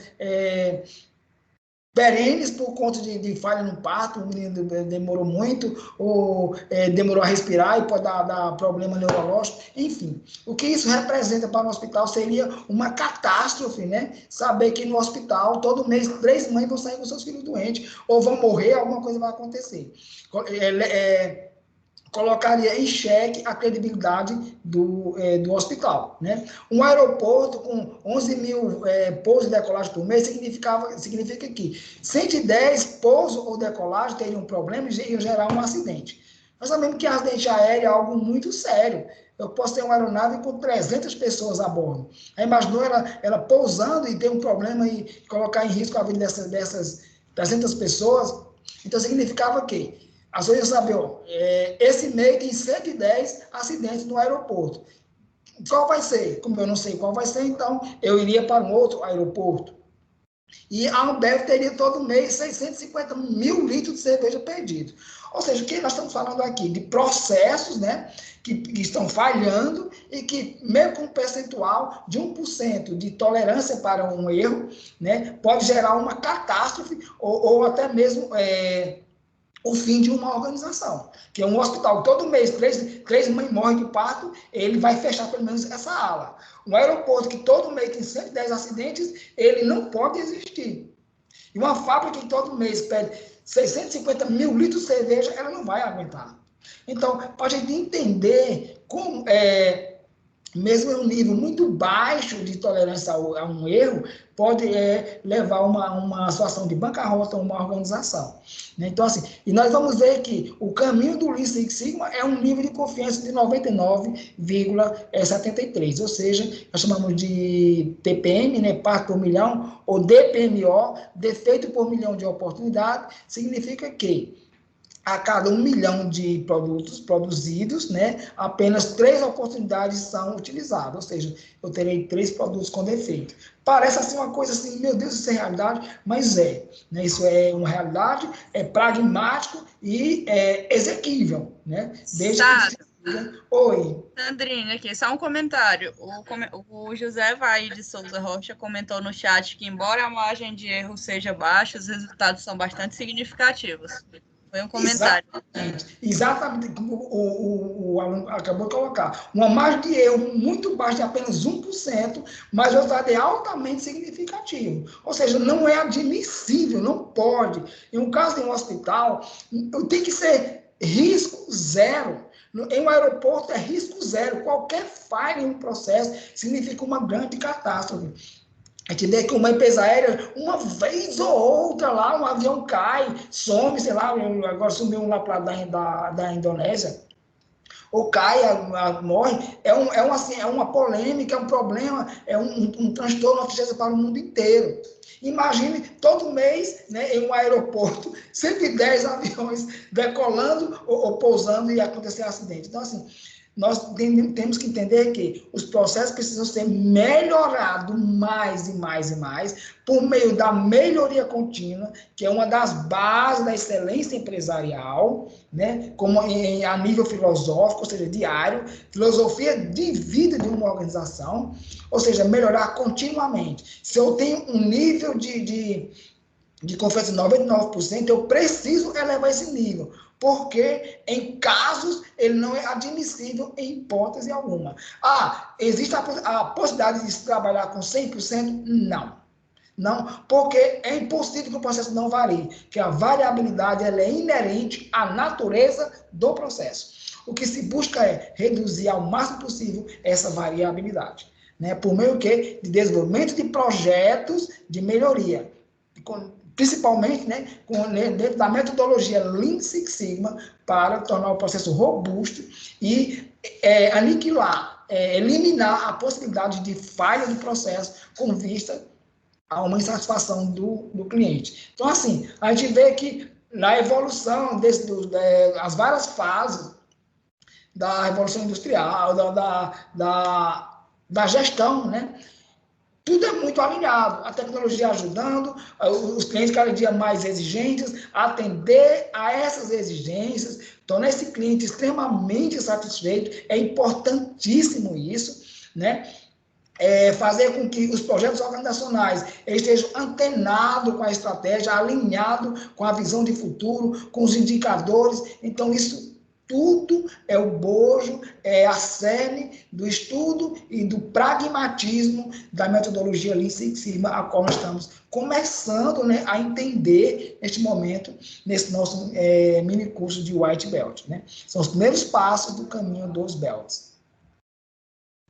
perenes por conta de falha no parto, o menino demorou muito, ou demorou a respirar e pode dar problema neurológico, enfim. O que isso representa para o hospital seria uma catástrofe, né? Saber que no hospital, todo mês, 3 mães vão sair com seus filhos doentes, ou vão morrer, alguma coisa vai acontecer. Colocaria em xeque a credibilidade do hospital. Né? Um aeroporto com 11 mil pousos e decolagens por mês significa que 110 pousos ou decolagens teriam um problema e iam gerar um acidente. Nós sabemos que acidente aéreo é algo muito sério. Eu posso ter uma aeronave com 300 pessoas a bordo. Aí imaginou ela pousando e ter um problema e colocar em risco a vida dessas 300 pessoas? Então, significava que as pessoas saber, esse mês tem 110 acidentes no aeroporto. Qual vai ser? Como eu não sei qual vai ser, então eu iria para um outro aeroporto. E a Ambev teria todo mês 650 mil litros de cerveja perdido. Ou seja, o que nós estamos falando aqui? De processos, né, que estão falhando e que, mesmo com um percentual de 1% de tolerância para um erro, né, pode gerar uma catástrofe ou até mesmo o fim de uma organização. Que é um hospital, todo mês, 3 mães morrem de parto, ele vai fechar pelo menos essa ala. Um aeroporto que todo mês tem 110 acidentes, ele não pode existir. E uma fábrica que todo mês pede 650 mil litros de cerveja, ela não vai aguentar. Então, para a gente entender como mesmo em um nível muito baixo de tolerância a um erro, pode levar a uma situação de bancarrota, uma organização. Né? Então, assim, e nós vamos ver que o caminho do Lean Six Sigma é um nível de confiança de 99,73, ou seja, nós chamamos de TPM, né, parto por milhão, ou DPMO, defeito por milhão de oportunidade, significa que a cada 1 milhão de produtos produzidos, né, apenas 3 oportunidades são utilizadas, ou seja, eu terei 3 produtos com defeito. Parece assim uma coisa assim, meu Deus, isso é realidade, mas né, isso é uma realidade, é pragmático e exequível, né? Desde que... Oi. Sandrine, aqui, só um comentário. O José Vai de Souza Rocha comentou no chat que, embora a margem de erro seja baixa, os resultados são bastante significativos. Foi um comentário. Exatamente como o aluno acabou de colocar. Uma margem de erro muito baixa, de apenas 1%, mas o resultado é altamente significativo. Ou seja, não é admissível, não pode. Em um caso de um hospital, tem que ser risco zero. Em um aeroporto é risco zero. Qualquer falha em um processo significa uma grande catástrofe. A gente vê que uma empresa aérea, uma vez ou outra lá, um avião cai, some, sei lá, agora sumiu um lá da Indonésia, ou cai, morre, assim, é uma polêmica, é um problema, é um transtorno, uma tristeza para o mundo inteiro. Imagine todo mês, né, em um aeroporto, 110 aviões decolando ou pousando e acontecer um acidente. Então, assim, nós temos que entender que os processos precisam ser melhorados mais e mais e mais por meio da melhoria contínua, que é uma das bases da excelência empresarial, né? Como a nível filosófico, ou seja, diário, filosofia de vida de uma organização, ou seja, melhorar continuamente. Se eu tenho um nível de confiança de 99%, eu preciso elevar esse nível, porque em casos ele não é admissível em hipótese alguma. Existe a possibilidade de se trabalhar com 100%? Não. Não, porque é impossível que o processo não varie, que a variabilidade ela é inerente à natureza do processo. O que se busca é reduzir ao máximo possível essa variabilidade, né? Por meio de desenvolvimento de projetos de melhoria, principalmente, né, dentro da metodologia Lean Six Sigma, para tornar o processo robusto e eliminar a possibilidade de falha do processo com vista a uma insatisfação do cliente. Então, assim, a gente vê que na evolução as várias fases da revolução industrial, da gestão, né? Tudo é muito alinhado, a tecnologia ajudando, os clientes cada dia mais exigentes, atender a essas exigências, tornar esse cliente extremamente satisfeito, é importantíssimo isso, né? Fazer com que os projetos organizacionais estejam antenados com a estratégia, alinhados com a visão de futuro, com os indicadores. Então, isso tudo é o bojo, é a cerne do estudo e do pragmatismo da metodologia Lean Six Sigma, a qual nós estamos começando, né, a entender neste momento, nesse nosso mini curso de White Belt, né? São os primeiros passos do caminho dos Belts.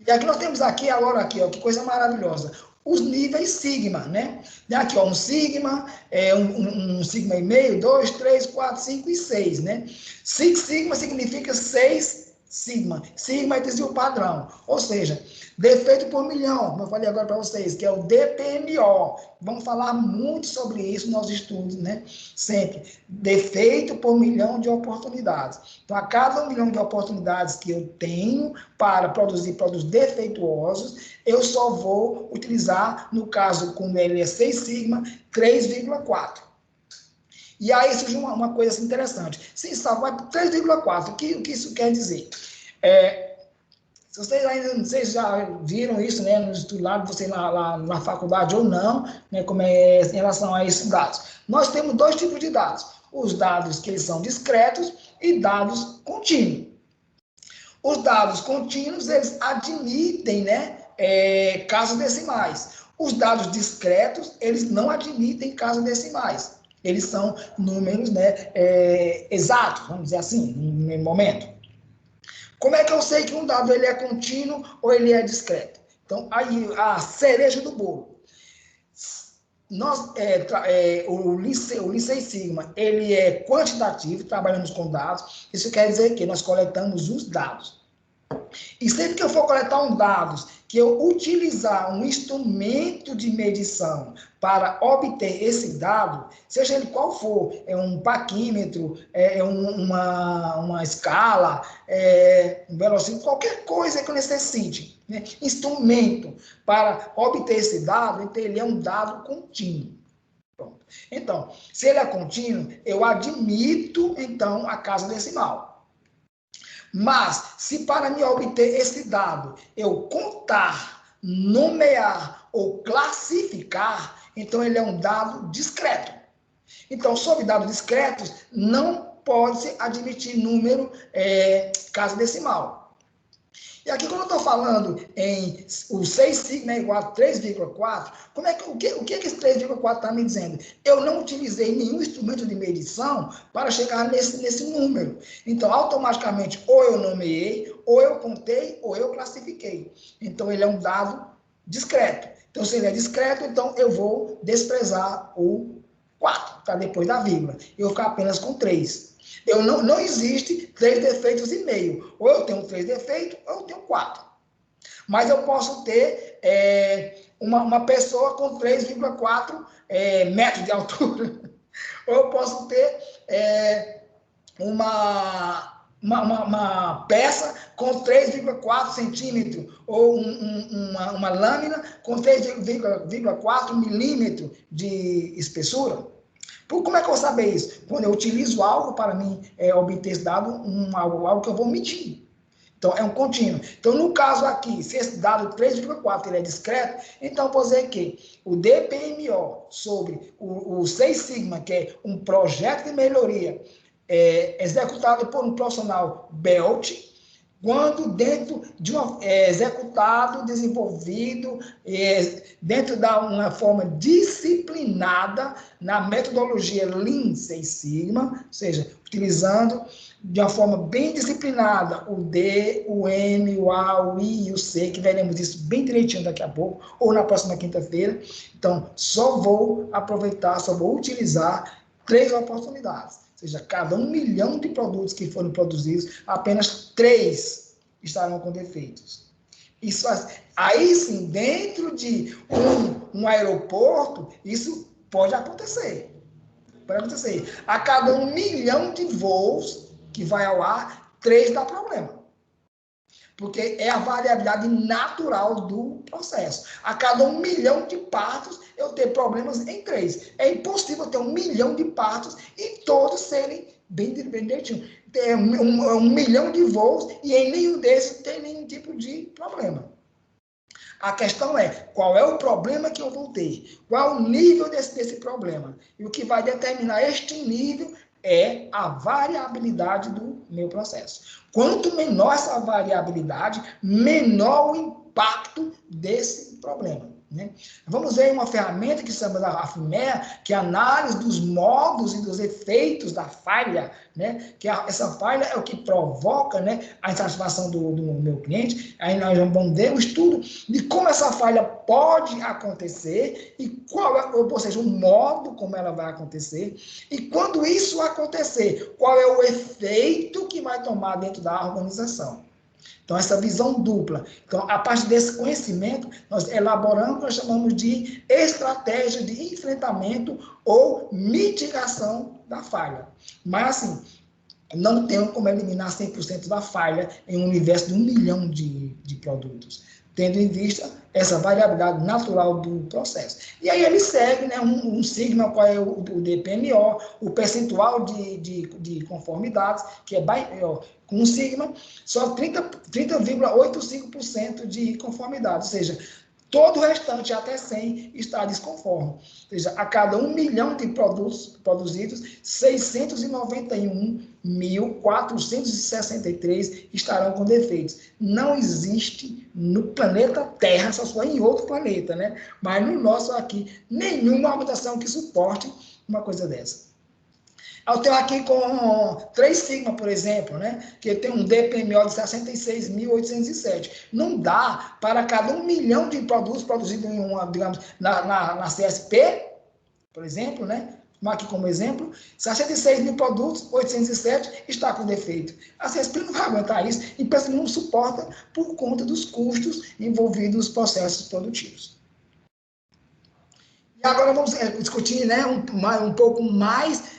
E aqui nós temos agora, que coisa maravilhosa, os níveis Sigma, né? Aqui, um Sigma, um Sigma e meio, 2, 3, 4, 5 e 6, né? Six Sigma significa 6 Sigma. Sigma é desvio padrão, ou seja, defeito por milhão, como eu falei agora para vocês, que é o DPMO. Vamos falar muito sobre isso nos estudos, né? Sempre. Defeito por milhão de oportunidades. Então, a cada 1 milhão de oportunidades que eu tenho para produzir produtos defeituosos, eu só vou utilizar, no caso, como ele é 6 Sigma, 3,4. E aí surge uma coisa assim interessante. Sim, salva 3,4. O que isso quer dizer? Se vocês ainda não sei se já viram isso, né, no estudo lá, você lá na faculdade ou não, né, como é em relação a esses dados. Nós temos 2 tipos de dados. Os dados que eles são discretos e dados contínuos. Os dados contínuos, eles admitem, né, casas decimais. Os dados discretos, eles não admitem casas decimais. Eles são números, né, exatos, vamos dizer assim, no momento. Como é que eu sei que um dado ele é contínuo ou ele é discreto? Então, aí a cereja do bolo. O Lean Six Sigma, ele é quantitativo, trabalhamos com dados. Isso quer dizer que nós coletamos os dados. E sempre que eu for coletar dados, que eu utilizar um instrumento de medição para obter esse dado, seja ele qual for, um paquímetro, uma escala, um velocímetro, qualquer coisa que eu necessite, né? Instrumento para obter esse dado, então ele é um dado contínuo. Pronto. Então, se ele é contínuo, eu admito, então, a casa decimal. Mas, se para me obter esse dado, eu contar, nomear ou classificar, então ele é um dado discreto. Então, sobre dados discretos, não pode-se admitir número casa decimal. E aqui, quando eu estou falando em o 6 sigma é igual a 3,4, o que esse 3,4 está me dizendo? Eu não utilizei nenhum instrumento de medição para chegar nesse número. Então, automaticamente, ou eu nomeei, ou eu contei, ou eu classifiquei. Então, ele é um dado discreto. Então, se ele é discreto, então eu vou desprezar o 4, está depois da vírgula. Eu vou ficar apenas com 3. Não existe 3 defeitos e meio. Ou eu tenho 3 defeitos, ou eu tenho 4. Mas eu posso ter uma pessoa com 3,4 metros de altura. Ou eu posso ter uma peça com 3,4 centímetros, ou uma lâmina com 3,4 milímetros de espessura. Como é que eu vou saber isso? Quando eu utilizo algo para mim obter esse dado, algo que eu vou medir. Então, é um contínuo. Então, no caso aqui, se esse dado 3,4 ele é discreto, então eu vou dizer que o DPMO sobre o 6 sigma, que é um projeto de melhoria executado por um profissional BELT, quando dentro de executado, desenvolvido, dentro de uma forma disciplinada, na metodologia Lean 6 Sigma, ou seja, utilizando de uma forma bem disciplinada o D, o M, o A, o I e o C, que veremos isso bem direitinho daqui a pouco, ou na próxima quinta-feira. Então, só vou utilizar 3 oportunidades. Ou seja, cada 1 milhão de produtos que foram produzidos, apenas 3 estarão com defeitos. Isso, aí sim, dentro de um aeroporto, isso pode acontecer. Pode acontecer. A cada 1 milhão de voos que vai ao ar, 3 dá problema. Porque é a variabilidade natural do processo. A cada 1 milhão de partos, eu tenho problemas em 3. É impossível ter 1 milhão de partos e todos serem bem direitinho. Tem 1 milhão de voos e em nenhum desses tem nenhum tipo de problema. A questão é, qual é o problema que eu vou ter? Qual é o nível desse problema? E o que vai determinar este nível é a variabilidade do meu processo. Quanto menor essa variabilidade, menor o impacto desse problema. Né? Vamos ver uma ferramenta que se chama da AFMEA, que é a análise dos modos e dos efeitos da falha, né? Que essa falha é o que provoca, né, a insatisfação do meu cliente. Aí nós vamos ver um estudo de como essa falha pode acontecer e qual é, ou seja, o modo como ela vai acontecer. E quando isso acontecer, qual é o efeito que vai tomar dentro da organização. Então, essa visão dupla. Então, a partir desse conhecimento, nós elaboramos o que nós chamamos de estratégia de enfrentamento ou mitigação da falha. Mas, assim, não tem como eliminar 100% da falha em um universo de 1 milhão de produtos, tendo em vista essa variabilidade natural do processo. E aí ele segue, né, um sigma, qual é o DPMO, o percentual de conformidades, que é com um sigma, só 30,85% de conformidade, ou seja, todo o restante, até 100, está desconforme. Ou seja, a cada 1 milhão de produtos produzidos, 691.463 estarão com defeitos. Não existe no planeta Terra, só foi em outro planeta, né? Mas no nosso aqui, nenhuma organização que suporte uma coisa dessa. Eu tenho aqui com 3 sigma, por exemplo, né? Que tem um DPMO de 66.807. Não dá para cada 1 milhão de produtos produzidos em uma, digamos, na CSP, por exemplo, né? Aqui como exemplo, 66 mil produtos, 807 está com defeito. A CSP não vai aguentar isso e não suporta por conta dos custos envolvidos nos processos produtivos. E agora vamos discutir, né, um pouco mais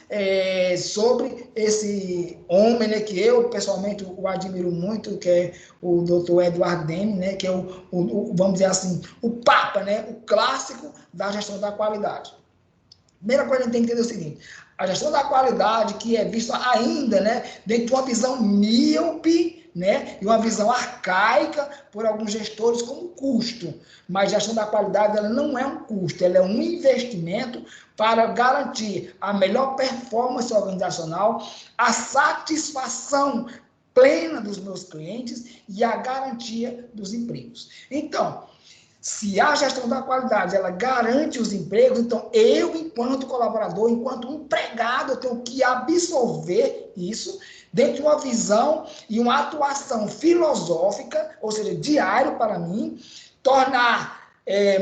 sobre esse homem, né, que eu pessoalmente o admiro muito, que é o Dr. Edward Deming, né, que é vamos dizer assim, o papa, né, o clássico da gestão da qualidade. Primeira coisa que a gente tem que entender é o seguinte: a gestão da qualidade, que é vista ainda, né, dentro de uma visão míope, né, e uma visão arcaica por alguns gestores como custo. Mas a gestão da qualidade, ela não é um custo, ela é um investimento para garantir a melhor performance organizacional, a satisfação plena dos meus clientes e a garantia dos empregos. Então, se a gestão da qualidade, ela garante os empregos, então eu, enquanto colaborador, enquanto empregado, eu tenho que absorver isso dentro de uma visão e uma atuação filosófica, ou seja, diário para mim, tornar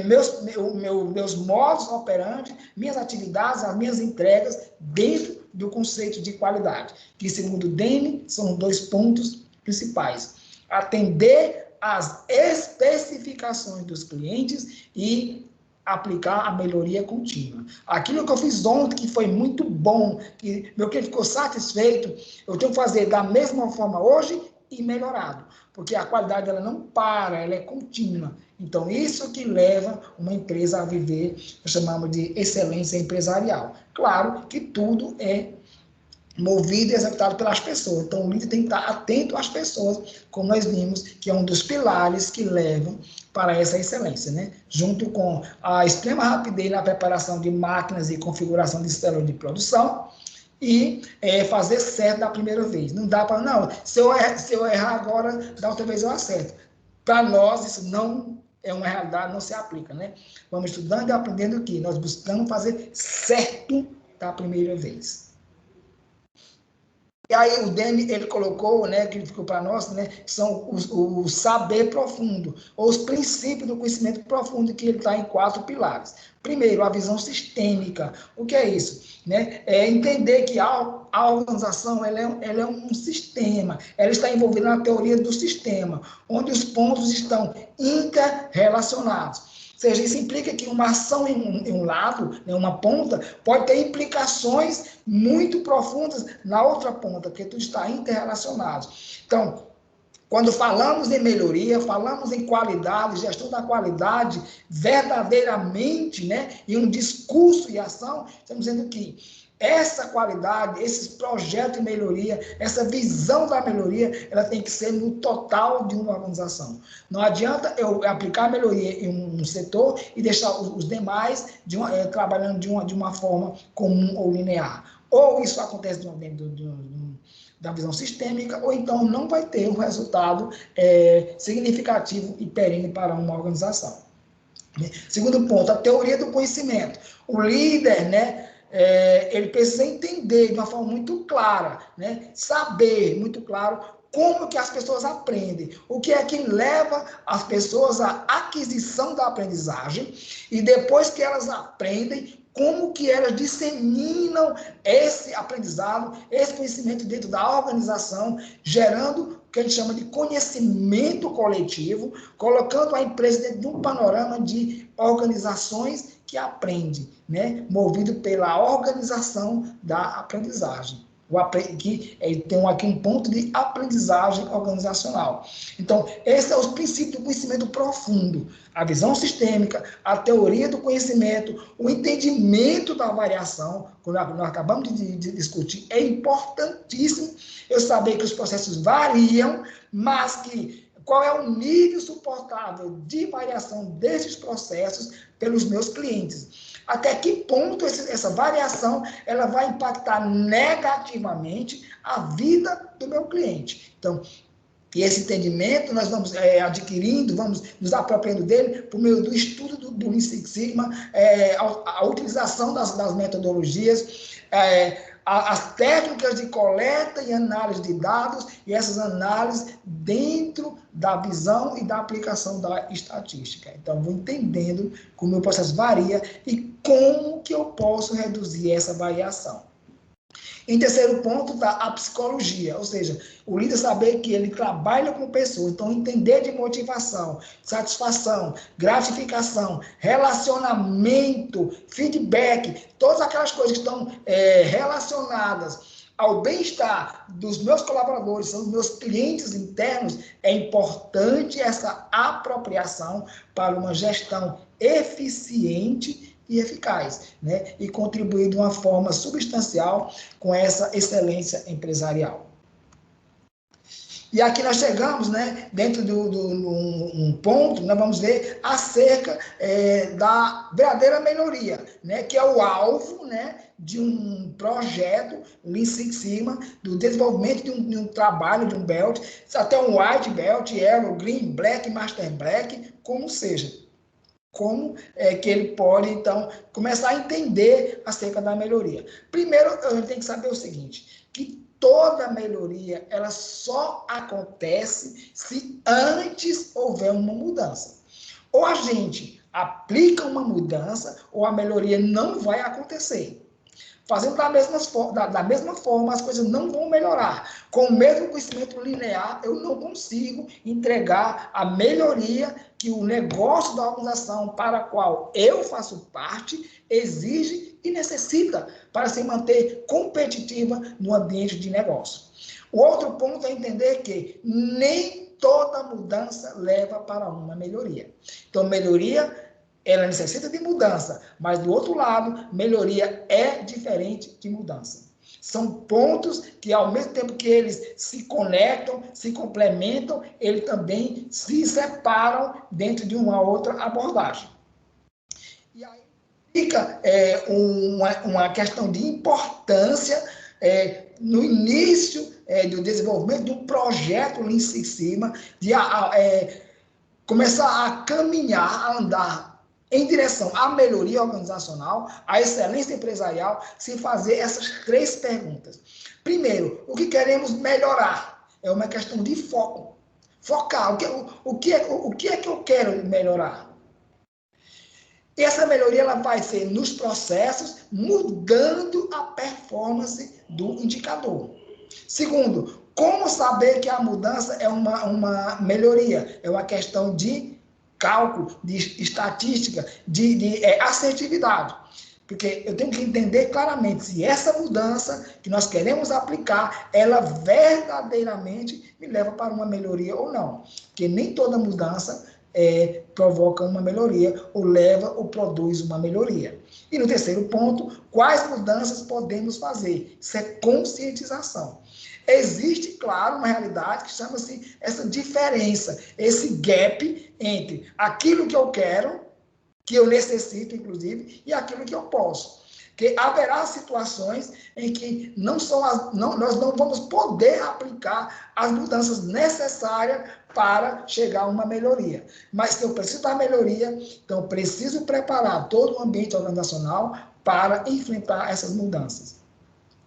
meus modos operantes, minhas atividades, as minhas entregas dentro do conceito de qualidade, que segundo o Dene, são 2 pontos principais. Atender às especificações dos clientes e aplicar a melhoria contínua. Aquilo que eu fiz ontem, que foi muito bom, que meu cliente ficou satisfeito, eu tenho que fazer da mesma forma hoje e melhorado, porque a qualidade ela não para, ela é contínua. Então, isso que leva uma empresa a viver, nós chamamos de excelência empresarial. Claro que tudo é movido e executado pelas pessoas. Então, o líder tem que estar atento às pessoas, como nós vimos, que é um dos pilares que levam para essa excelência, né? Junto com a extrema rapidez na preparação de máquinas e configuração de células de produção e fazer certo da primeira vez. Não dá para, não, se eu errar agora, da outra vez eu acerto. Para nós, isso não é uma realidade, não se aplica, né? Vamos estudando e aprendendo aqui. Nós buscamos fazer certo da primeira vez. E aí o Dene, ele colocou, né, que ficou para nós, né, são o saber profundo, ou os princípios do conhecimento profundo, que ele está em 4 pilares. Primeiro, a visão sistêmica. O que é isso? Né? É entender que a organização ela é um sistema, ela está envolvida na teoria do sistema, onde os pontos estão interrelacionados. Ou seja, isso implica que uma ação em um lado, em uma ponta, pode ter implicações muito profundas na outra ponta, porque tudo está interrelacionado. Então, quando falamos em melhoria, falamos em qualidade, gestão da qualidade, verdadeiramente, né, em um discurso e ação, estamos dizendo que essa qualidade, esses projetos de melhoria, essa visão da melhoria, ela tem que ser no total de uma organização. Não adianta eu aplicar a melhoria em um setor e deixar os demais trabalhando de uma forma comum ou linear. Ou isso acontece dentro da visão sistêmica, ou então não vai ter um resultado significativo e perene para uma organização. Segundo ponto, a teoria do conhecimento. O líder, né, ele precisa entender de uma forma muito clara, né, saber muito claro como que as pessoas aprendem, o que é que leva as pessoas à aquisição da aprendizagem, e depois que elas aprendem, como que elas disseminam esse aprendizado, esse conhecimento dentro da organização, gerando o que a gente chama de conhecimento coletivo, colocando a empresa dentro de um panorama de organizações que aprendem, né? Movido pela organização da aprendizagem. Que tem aqui um ponto de aprendizagem organizacional. Então, esse é o princípio do conhecimento profundo, a visão sistêmica, a teoria do conhecimento, o entendimento da variação, como nós acabamos de discutir, é importantíssimo eu saber que os processos variam, mas que qual é o nível suportável de variação desses processos pelos meus clientes. Até que ponto essa variação ela vai impactar negativamente a vida do meu cliente. Então, e esse entendimento nós vamos adquirindo, vamos nos apropriando dele por meio do estudo do Lean Six Sigma, a utilização das metodologias, as técnicas de coleta e análise de dados, e essas análises dentro da visão e da aplicação da estatística. Então, vou entendendo como o meu processo varia e como que eu posso reduzir essa variação. Em terceiro ponto está a psicologia, ou seja, o líder saber que ele trabalha com pessoas, então entender de motivação, satisfação, gratificação, relacionamento, feedback, todas aquelas coisas que estão relacionadas ao bem-estar dos meus colaboradores, são os meus clientes internos, é importante essa apropriação para uma gestão eficiente e eficaz, né? E contribuir de uma forma substancial com essa excelência empresarial. E aqui nós chegamos, né, dentro de um ponto, nós vamos ver acerca da verdadeira melhoria, né, que é o alvo, né, de um projeto Lean Six Sigma, do desenvolvimento de um trabalho, de um belt, até um white belt, yellow, green, black, master black, como seja. Como é que ele pode, então, começar a entender acerca da melhoria. Primeiro, a gente tem que saber o seguinte, que toda melhoria, ela só acontece se antes houver uma mudança. Ou a gente aplica uma mudança, ou a melhoria não vai acontecer. Fazendo da mesma forma, as coisas não vão melhorar. Com o mesmo conhecimento linear, eu não consigo entregar a melhoria que o negócio da organização para a qual eu faço parte exige e necessita para se manter competitiva no ambiente de negócio. O outro ponto é entender que nem toda mudança leva para uma melhoria. Então, melhoria, ela necessita de mudança, mas do outro lado, melhoria é diferente de mudança. São pontos que, ao mesmo tempo que eles se conectam, se complementam, eles também se separam dentro de uma outra abordagem. E aí fica uma questão de importância no início do desenvolvimento de um projeto Lean Six Sigma, de começar a caminhar, a andar em direção à melhoria organizacional, à excelência empresarial, se fazer essas 3 perguntas. Primeiro, o que queremos melhorar? É uma questão de foco. Focar. O que é que eu quero melhorar? E essa melhoria ela vai ser nos processos, mudando a performance do indicador. Segundo, como saber que a mudança é uma melhoria? É uma questão de cálculo, de estatística, de assertividade. Porque eu tenho que entender claramente se essa mudança que nós queremos aplicar, ela verdadeiramente me leva para uma melhoria ou não. Porque nem toda mudança provoca uma melhoria, ou leva ou produz uma melhoria. E no terceiro ponto, quais mudanças podemos fazer? Isso é conscientização. Existe, claro, uma realidade que chama-se essa diferença, esse gap entre aquilo que eu quero, que eu necessito, inclusive, e aquilo que eu posso. Porque haverá situações em que nós não vamos poder aplicar as mudanças necessárias para chegar a uma melhoria. Mas se eu preciso da melhoria, então eu preciso preparar todo o ambiente organizacional para enfrentar essas mudanças,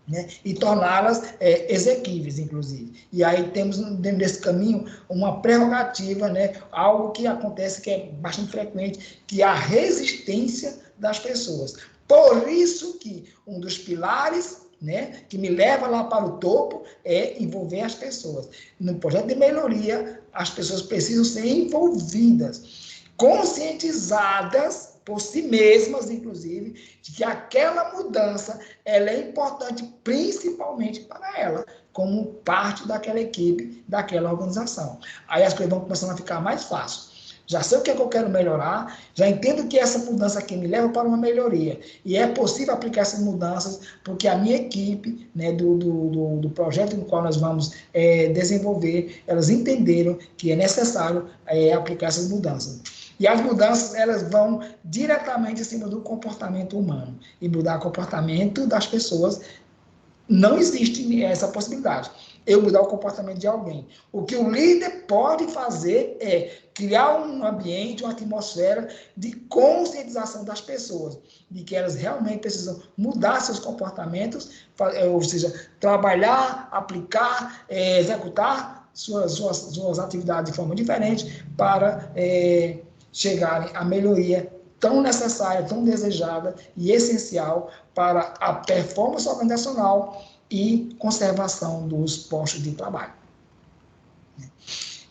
né? E torná-las exequíveis, inclusive. E aí temos, dentro desse caminho, uma prerrogativa, né? Algo que acontece, que é bastante frequente, que é a resistência das pessoas. Por isso que um dos pilares, né, que me leva lá para o topo é envolver as pessoas. No projeto de melhoria, as pessoas precisam ser envolvidas, conscientizadas por si mesmas, inclusive, de que aquela mudança ela é importante principalmente para ela, como parte daquela equipe, daquela organização. Aí as coisas vão começando a ficar mais fáceis. Já sei o que é que eu quero melhorar, já entendo que essa mudança aqui me leva para uma melhoria. E é possível aplicar essas mudanças, porque a minha equipe, né, do projeto no qual nós vamos desenvolver, elas entenderam que é necessário aplicar essas mudanças. E as mudanças, elas vão diretamente em cima do comportamento humano. E mudar o comportamento das pessoas, não existe essa possibilidade. Eu mudar o comportamento de alguém. O que o líder pode fazer é criar um ambiente, uma atmosfera de conscientização das pessoas, de que elas realmente precisam mudar seus comportamentos, ou seja, trabalhar, aplicar, executar suas atividades de forma diferente para chegarem à melhoria tão necessária, tão desejada e essencial para a performance organizacional e conservação dos postos de trabalho.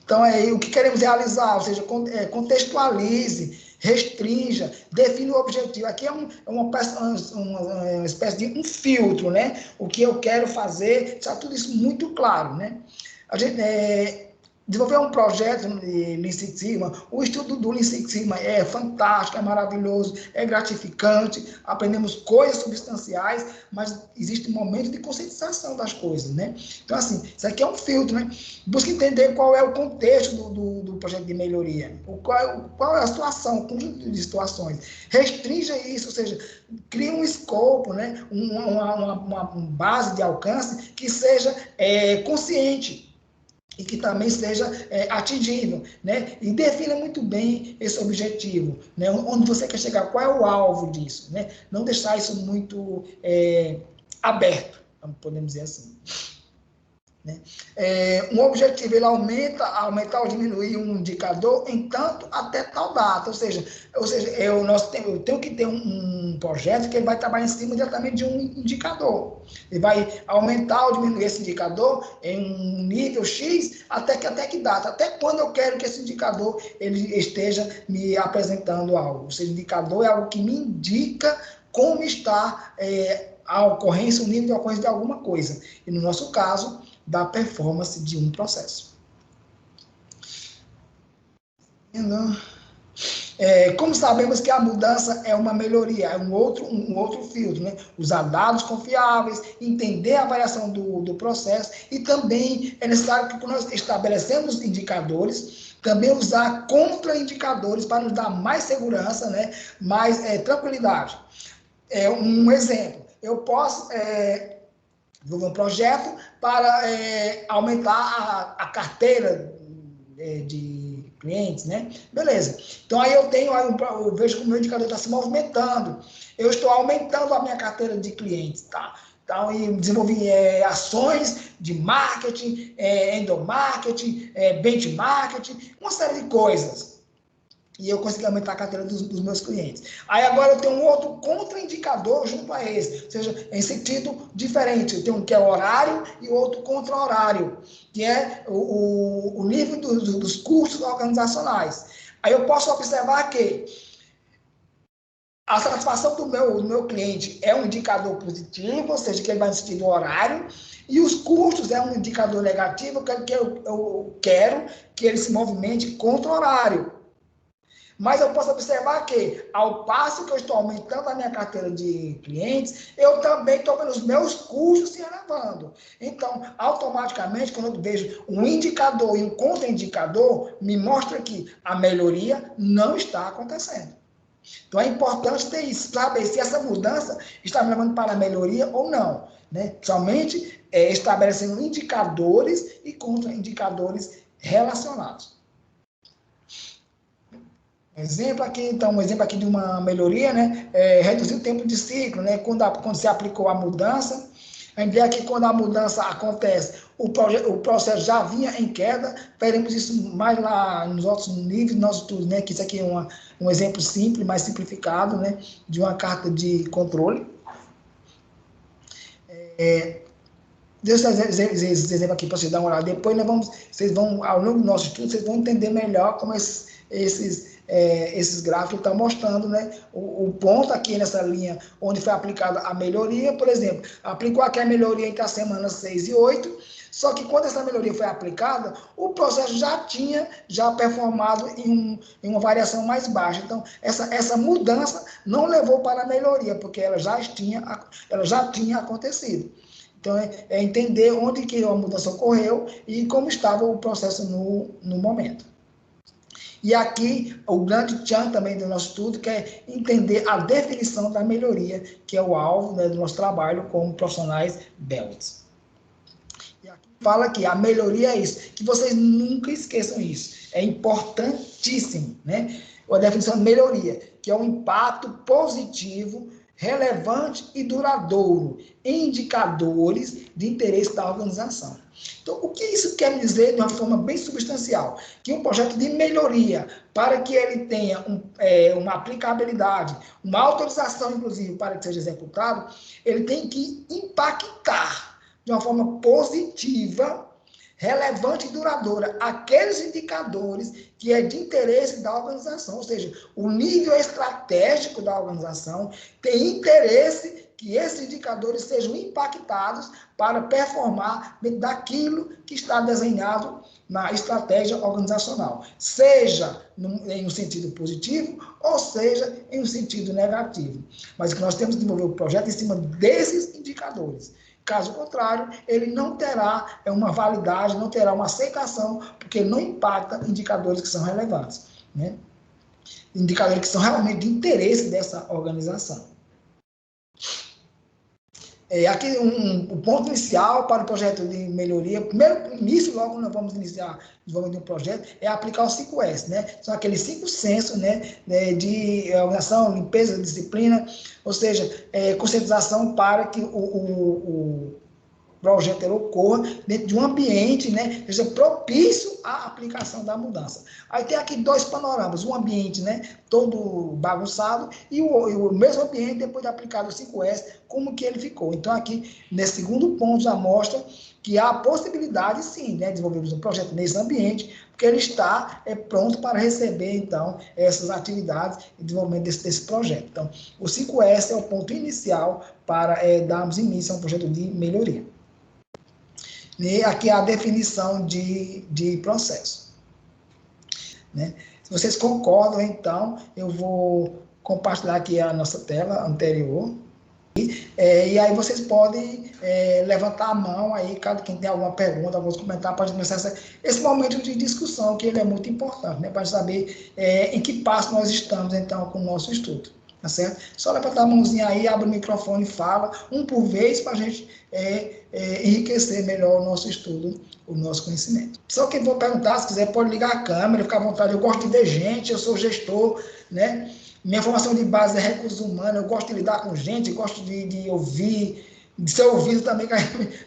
Então, o que queremos realizar, ou seja, contextualize, restrinja, defina o objetivo. Aqui é uma espécie de um filtro, né? O que eu quero fazer, está tudo isso muito claro, né? A gente, desenvolver um projeto de Lean Six Sigma. O estudo do Lean Six Sigma é fantástico, é maravilhoso, é gratificante, aprendemos coisas substanciais, mas existe um momento de conscientização das coisas, né? Então, assim, isso aqui é um filtro, né? Busca entender qual é o contexto do projeto de melhoria, qual é a situação, o conjunto de situações. Restrinja isso, ou seja, cria um escopo, né? Uma base de alcance que seja consciente, e que também seja atingível, né? E defina muito bem esse objetivo, né? Onde você quer chegar, qual é o alvo disso, né? Não deixar isso muito aberto, podemos dizer assim. Né? Um objetivo, ele aumentar ou diminuir um indicador em tanto até tal data, ou seja eu tenho que ter um projeto que ele vai trabalhar em cima diretamente de um indicador. Ele vai aumentar ou diminuir esse indicador em um nível X até que data, até quando eu quero que esse indicador ele esteja me apresentando algo. Ou seja, o indicador é algo que me indica como está a ocorrência, o nível de ocorrência de alguma coisa. E no nosso caso, da performance de um processo. Como sabemos que a mudança é uma melhoria, é um outro filtro, né? Usar dados confiáveis, entender a variação do processo, e também é necessário que, quando nós estabelecemos indicadores, também usar contraindicadores para nos dar mais segurança, né? Mais tranquilidade. Um exemplo, eu posso desenvolver um projeto para aumentar a carteira de clientes, né? Beleza. Então, aí eu vejo que o meu indicador está se movimentando. Eu estou aumentando a minha carteira de clientes, tá? Então, eu desenvolvi ações de marketing, endomarketing, benchmarketing, uma série de coisas. E eu consegui aumentar a carteira dos meus clientes. Aí agora eu tenho um outro contraindicador junto a esse, ou seja, em sentido diferente. Eu tenho um que é horário e outro contra-horário, que é o nível dos custos organizacionais. Aí eu posso observar que a satisfação do meu cliente é um indicador positivo, ou seja, que ele vai no sentido horário, e os custos é um indicador negativo, que eu quero que ele se movimente contra o horário. Mas eu posso observar que, ao passo que eu estou aumentando a minha carteira de clientes, eu também estou vendo os meus custos se elevando. Então, automaticamente, quando eu vejo um indicador e um contraindicador, me mostra que a melhoria não está acontecendo. Então, é importante ter isso, saber se essa mudança está me levando para a melhoria ou não. Né? Somente estabelecendo indicadores e contraindicadores relacionados. Um exemplo aqui de uma melhoria, né? Reduzir o tempo de ciclo, né? Quando se aplicou a mudança, a gente vê aqui quando a mudança acontece, o processo já vinha em queda, veremos isso mais lá nos outros níveis do nosso estudo, né? Que isso aqui é um exemplo simples, mais simplificado, né? De uma carta de controle. Deixa eu fazer esse exemplo aqui para vocês darem uma olhada. Depois vocês vão, ao longo do nosso estudo, vocês vão entender melhor como esses gráficos estão mostrando, né? O ponto aqui nessa linha onde foi aplicada a melhoria, por exemplo, aplicou aqui a melhoria entre as semanas 6 e 8, só que quando essa melhoria foi aplicada, o processo já tinha performado em uma variação mais baixa. Então, essa mudança não levou para a melhoria, porque ela já tinha acontecido. Então, é entender onde que a mudança ocorreu e como estava o processo no momento. E aqui, o grande tchan também do nosso estudo, que é entender a definição da melhoria, que é o alvo, né, do nosso trabalho como profissionais BELTs. E aqui fala que a melhoria é isso, que vocês nunca esqueçam isso. É importantíssimo, né? A definição de melhoria, que é um impacto positivo, relevante e duradouro em indicadores de interesse da organização. Então, o que isso quer dizer de uma forma bem substancial? Que um projeto de melhoria, para que ele tenha uma aplicabilidade, uma autorização, inclusive, para que seja executado, ele tem que impactar de uma forma positiva, relevante e duradoura aqueles indicadores que é de interesse da organização, ou seja, o nível estratégico da organização tem interesse que esses indicadores sejam impactados para performar dentro daquilo que está desenhado na estratégia organizacional, seja em um sentido positivo ou seja em um sentido negativo. Mas que nós temos que desenvolver o projeto em cima desses indicadores. Caso contrário, ele não terá uma validade, não terá uma aceitação, porque não impacta indicadores que são relevantes, né? Indicadores que são realmente de interesse dessa organização. Aqui o ponto inicial para o projeto de melhoria, primeiro início, logo nós vamos iniciar o desenvolvimento de um projeto, é aplicar os 5S, né? São aqueles 5 sensos, né, de organização, limpeza, disciplina, ou seja, conscientização para que o projeto ocorra dentro de um ambiente, né, seja propício à aplicação da mudança. Aí tem aqui 2 panoramas, um ambiente, né, todo bagunçado e o mesmo ambiente depois de aplicado o 5S, como que ele ficou. Então aqui, nesse segundo ponto, já mostra que há a possibilidade, sim, né, de desenvolvermos um projeto nesse ambiente, porque ele está pronto para receber, então, essas atividades e desenvolvimento desse projeto. Então, o 5S é o ponto inicial para darmos início a um projeto de melhoria. E aqui a definição de processo, né? Se vocês concordam, então, eu vou compartilhar aqui a nossa tela anterior. E aí vocês podem levantar a mão aí, caso quem tem alguma pergunta, alguns comentários, pode começar esse momento de discussão, que ele é muito importante, né? Para saber em que passo nós estamos, então, com o nosso estudo. Tá certo? Só levantar a mãozinha aí, abre o microfone e fala, um por vez, para a gente enriquecer melhor o nosso estudo, o nosso conhecimento. Só quem for perguntar, se quiser, pode ligar a câmera, ficar à vontade. Eu gosto de ver gente, eu sou gestor, né? Minha formação de base é recursos humanos, eu gosto de lidar com gente, gosto de ouvir, de ser ouvido também, que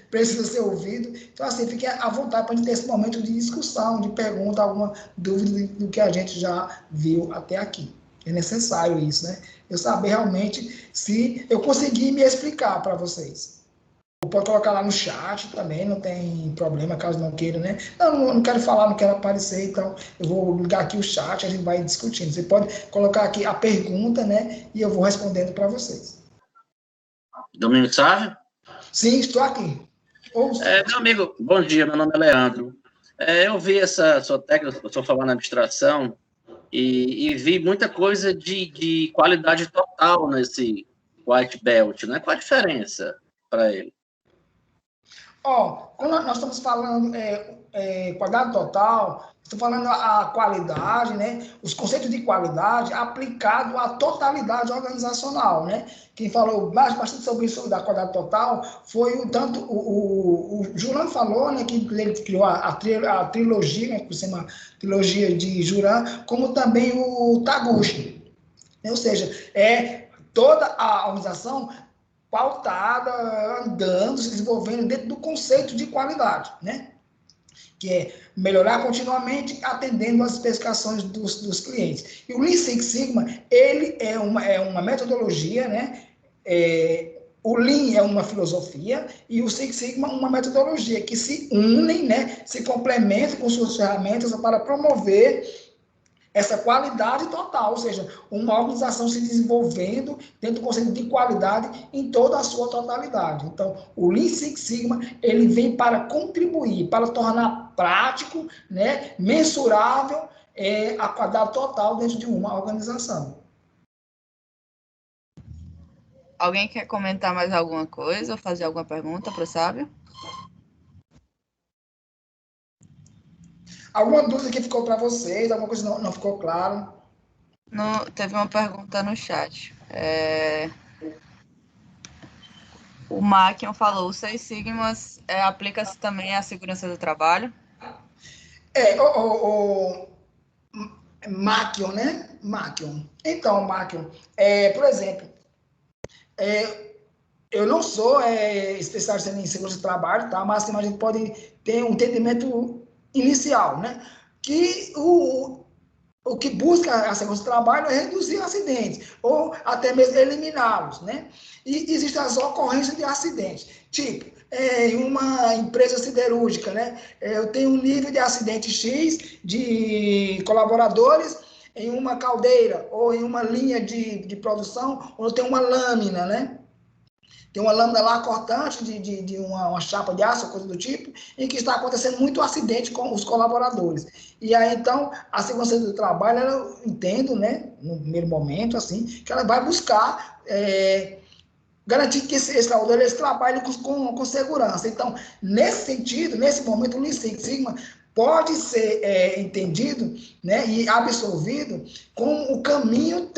precisa ser ouvido. Então, assim, fique à vontade para a gente ter esse momento de discussão, de pergunta, alguma dúvida do que a gente já viu até aqui. É necessário isso, né? Eu saber realmente se eu conseguir me explicar para vocês. Pode colocar lá no chat também, não tem problema, caso não queira, né? Não quero falar, não quero aparecer, então eu vou ligar aqui o chat, a gente vai discutindo. Você pode colocar aqui a pergunta, né? E eu vou respondendo para vocês. Domingos Sávio? Sim, estou aqui. Meu amigo, bom dia, meu nome é Leandro. Eu vi essa sua técnica, eu estou falando na abstração, e vi muita coisa de qualidade total nesse white belt, né? Qual a diferença para ele? Quando nós estamos falando qualidade total, estou falando a qualidade, né? Os conceitos de qualidade aplicado à totalidade organizacional, né? Quem falou bastante sobre isso da qualidade total foi o Juran falou, né? Que ele criou a trilogia, né? Que se chama trilogia de Juran, como também o Taguchi. Ou seja, toda a organização pautada, andando, se desenvolvendo dentro do conceito de qualidade, né? Que é melhorar continuamente, atendendo às especificações dos clientes. E o Lean Six Sigma, ele é uma metodologia, né? O Lean é uma filosofia e o Six Sigma uma metodologia que se unem, né? Se complementam com suas ferramentas para promover essa qualidade total, ou seja, uma organização se desenvolvendo dentro do conceito de qualidade em toda a sua totalidade. Então, o Lean Six Sigma, ele vem para contribuir, para tornar prático, né, mensurável a qualidade total dentro de uma organização. Alguém quer comentar mais alguma coisa ou fazer alguma pergunta para o Sábio? Alguma dúvida que ficou para vocês? Alguma coisa não ficou claro? Teve uma pergunta no chat. O Maquion falou, o Seis Sigmas aplica-se também à segurança do trabalho? Maquion, né? Maquion. Então, Maquion, por exemplo, eu não sou especialista em segurança do trabalho, tá? Mas assim, a gente pode ter um entendimento inicial, né? Que o que busca a segurança do trabalho é reduzir acidentes, ou até mesmo eliminá-los, né? E existem as ocorrências de acidentes, tipo, em uma empresa siderúrgica, né? Eu tenho um nível de acidente X de colaboradores em uma caldeira, ou em uma linha de produção, ou eu tenho uma lâmina, né? tem uma lâmina lá cortante de uma chapa de aço, coisa do tipo, em que está acontecendo muito acidente com os colaboradores. E aí, então, a segurança do trabalho, eu entendo, né, no primeiro momento, assim, que ela vai buscar garantir que esse trabalhador trabalhe com segurança. Então, nesse sentido, nesse momento, o Lean Six Sigma pode ser entendido, né, e absorvido como o caminho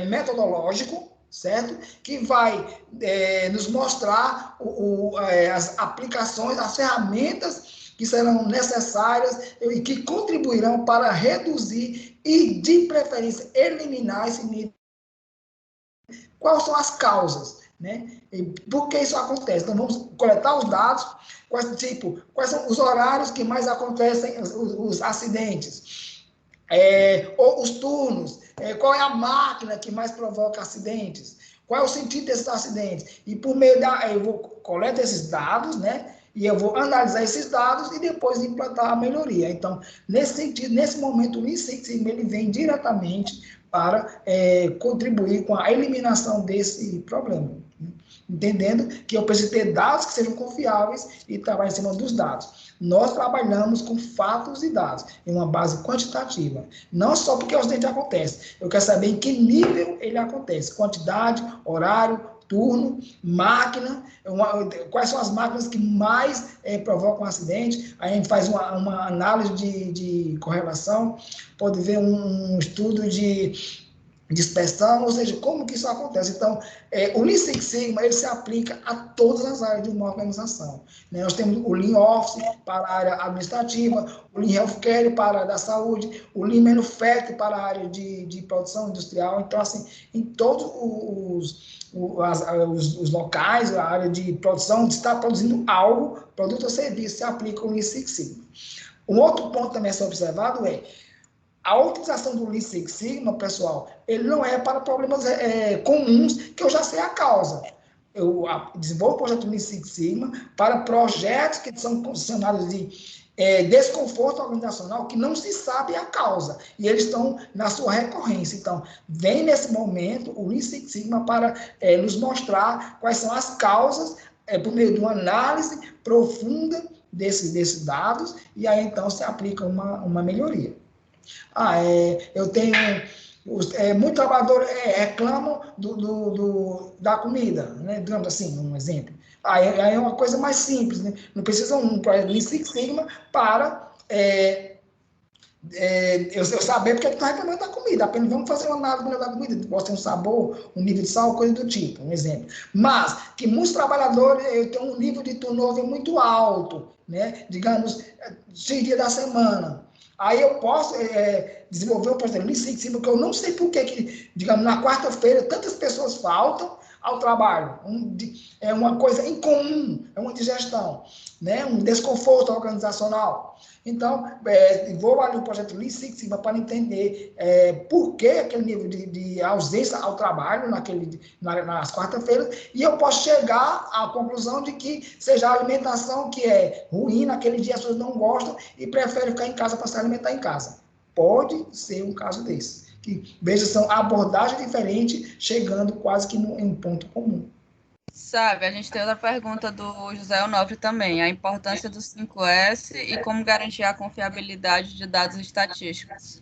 metodológico, certo? Que vai nos mostrar as aplicações, as ferramentas que serão necessárias e que contribuirão para reduzir e, de preferência, eliminar esse nível. Quais são as causas, né? E por que isso acontece? Então, vamos coletar os dados, quais são os horários que mais acontecem os acidentes, ou os turnos, qual é a máquina que mais provoca acidentes, qual é o sentido desses acidentes. E por meio eu vou coletar esses dados, né? E eu vou analisar esses dados e depois implantar a melhoria. Então, nesse sentido, nesse momento, o Lean Six Sigma ele vem diretamente para contribuir com a eliminação desse problema. Entendendo que eu preciso ter dados que sejam confiáveis e trabalhar em cima dos dados. Nós trabalhamos com fatos e dados, em uma base quantitativa. Não só porque o acidente acontece, eu quero saber em que nível ele acontece, quantidade, horário, turno, máquina, quais são as máquinas que mais provocam acidente. Aí a gente faz uma análise de correlação, pode ver um estudo de dispersão, ou seja, como que isso acontece. Então, o Lean Six Sigma, ele se aplica a todas as áreas de uma organização, né? Nós temos o Lean Office para a área administrativa, o Lean Healthcare para a área da saúde, o Lean Manufacturing para a área de produção industrial. Então, assim, em todos os locais, a área de produção, de estar produzindo algo, produto ou serviço, se aplica o Lean Six Sigma. Um outro ponto também a ser observado a utilização do Lean Six Sigma, pessoal, ele não é para problemas comuns que eu já sei a causa. Eu desenvolvo o projeto Lean Six Sigma para projetos que são chamados de desconforto organizacional, que não se sabe a causa, e eles estão na sua recorrência. Então, vem nesse momento o Lean Six Sigma para nos mostrar quais são as causas, por meio de uma análise profunda desses dados, e aí então se aplica uma melhoria. Eu tenho... muitos trabalhadores reclamam da comida, né? Digamos assim, um exemplo. Aí é uma coisa mais simples, né? Não precisa um projeto Lean Six Sigma para eu saber porque está reclamando da comida. Apenas vamos fazer uma análise da comida, pode ter um sabor, um nível de sal, coisa do tipo, um exemplo. Mas que muitos trabalhadores têm um nível de turnover muito alto, né? Digamos, 6 dias da semana. Aí eu posso desenvolver um projeto Lean Six Sigma, porque eu não sei por que, digamos, na quarta-feira, tantas pessoas faltam ao trabalho. É uma coisa incomum, é uma digestão, né? Um desconforto organizacional. Então, vou ali o projeto Lean Six Sigma para entender por que aquele nível de ausência ao trabalho nas quarta-feiras, e eu posso chegar à conclusão de que seja a alimentação que é ruim, naquele dia as pessoas não gostam e preferem ficar em casa para se alimentar em casa. Pode ser um caso desse. Que, veja, são abordagens diferentes, chegando quase que em um ponto comum. Sabe, a gente tem outra pergunta do José Onofre também, a importância do 5S e como garantir a confiabilidade de dados estatísticos.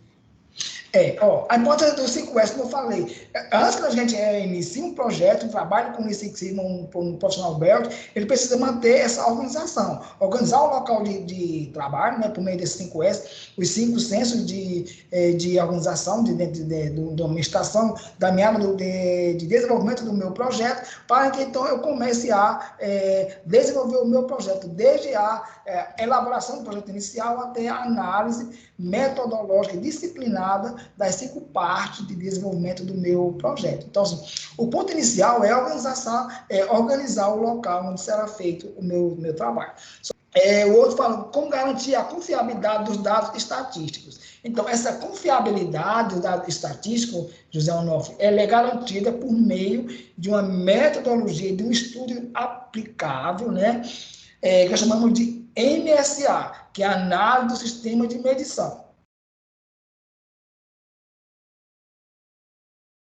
A importância do 5S, como eu falei, antes que a gente inicie um projeto, um trabalho com o Six Sigma, um profissional belt, ele precisa manter essa organização, organizar o local de trabalho, né, por meio desse 5S, os 5 sensos de organização, de administração, da minha área de desenvolvimento do meu projeto, para que então eu comece a desenvolver o meu projeto, desde a elaboração do projeto inicial até a análise metodológica e disciplinada das 5 partes de desenvolvimento do meu projeto. Então, assim, o ponto inicial é organizar o local onde será feito o meu trabalho. O outro fala, como garantir a confiabilidade dos dados estatísticos. Então, essa confiabilidade dos dados estatísticos, José Onofre, ela é garantida por meio de uma metodologia, de um estudo aplicável, né, que nós chamamos de MSA, que é a análise do sistema de medição.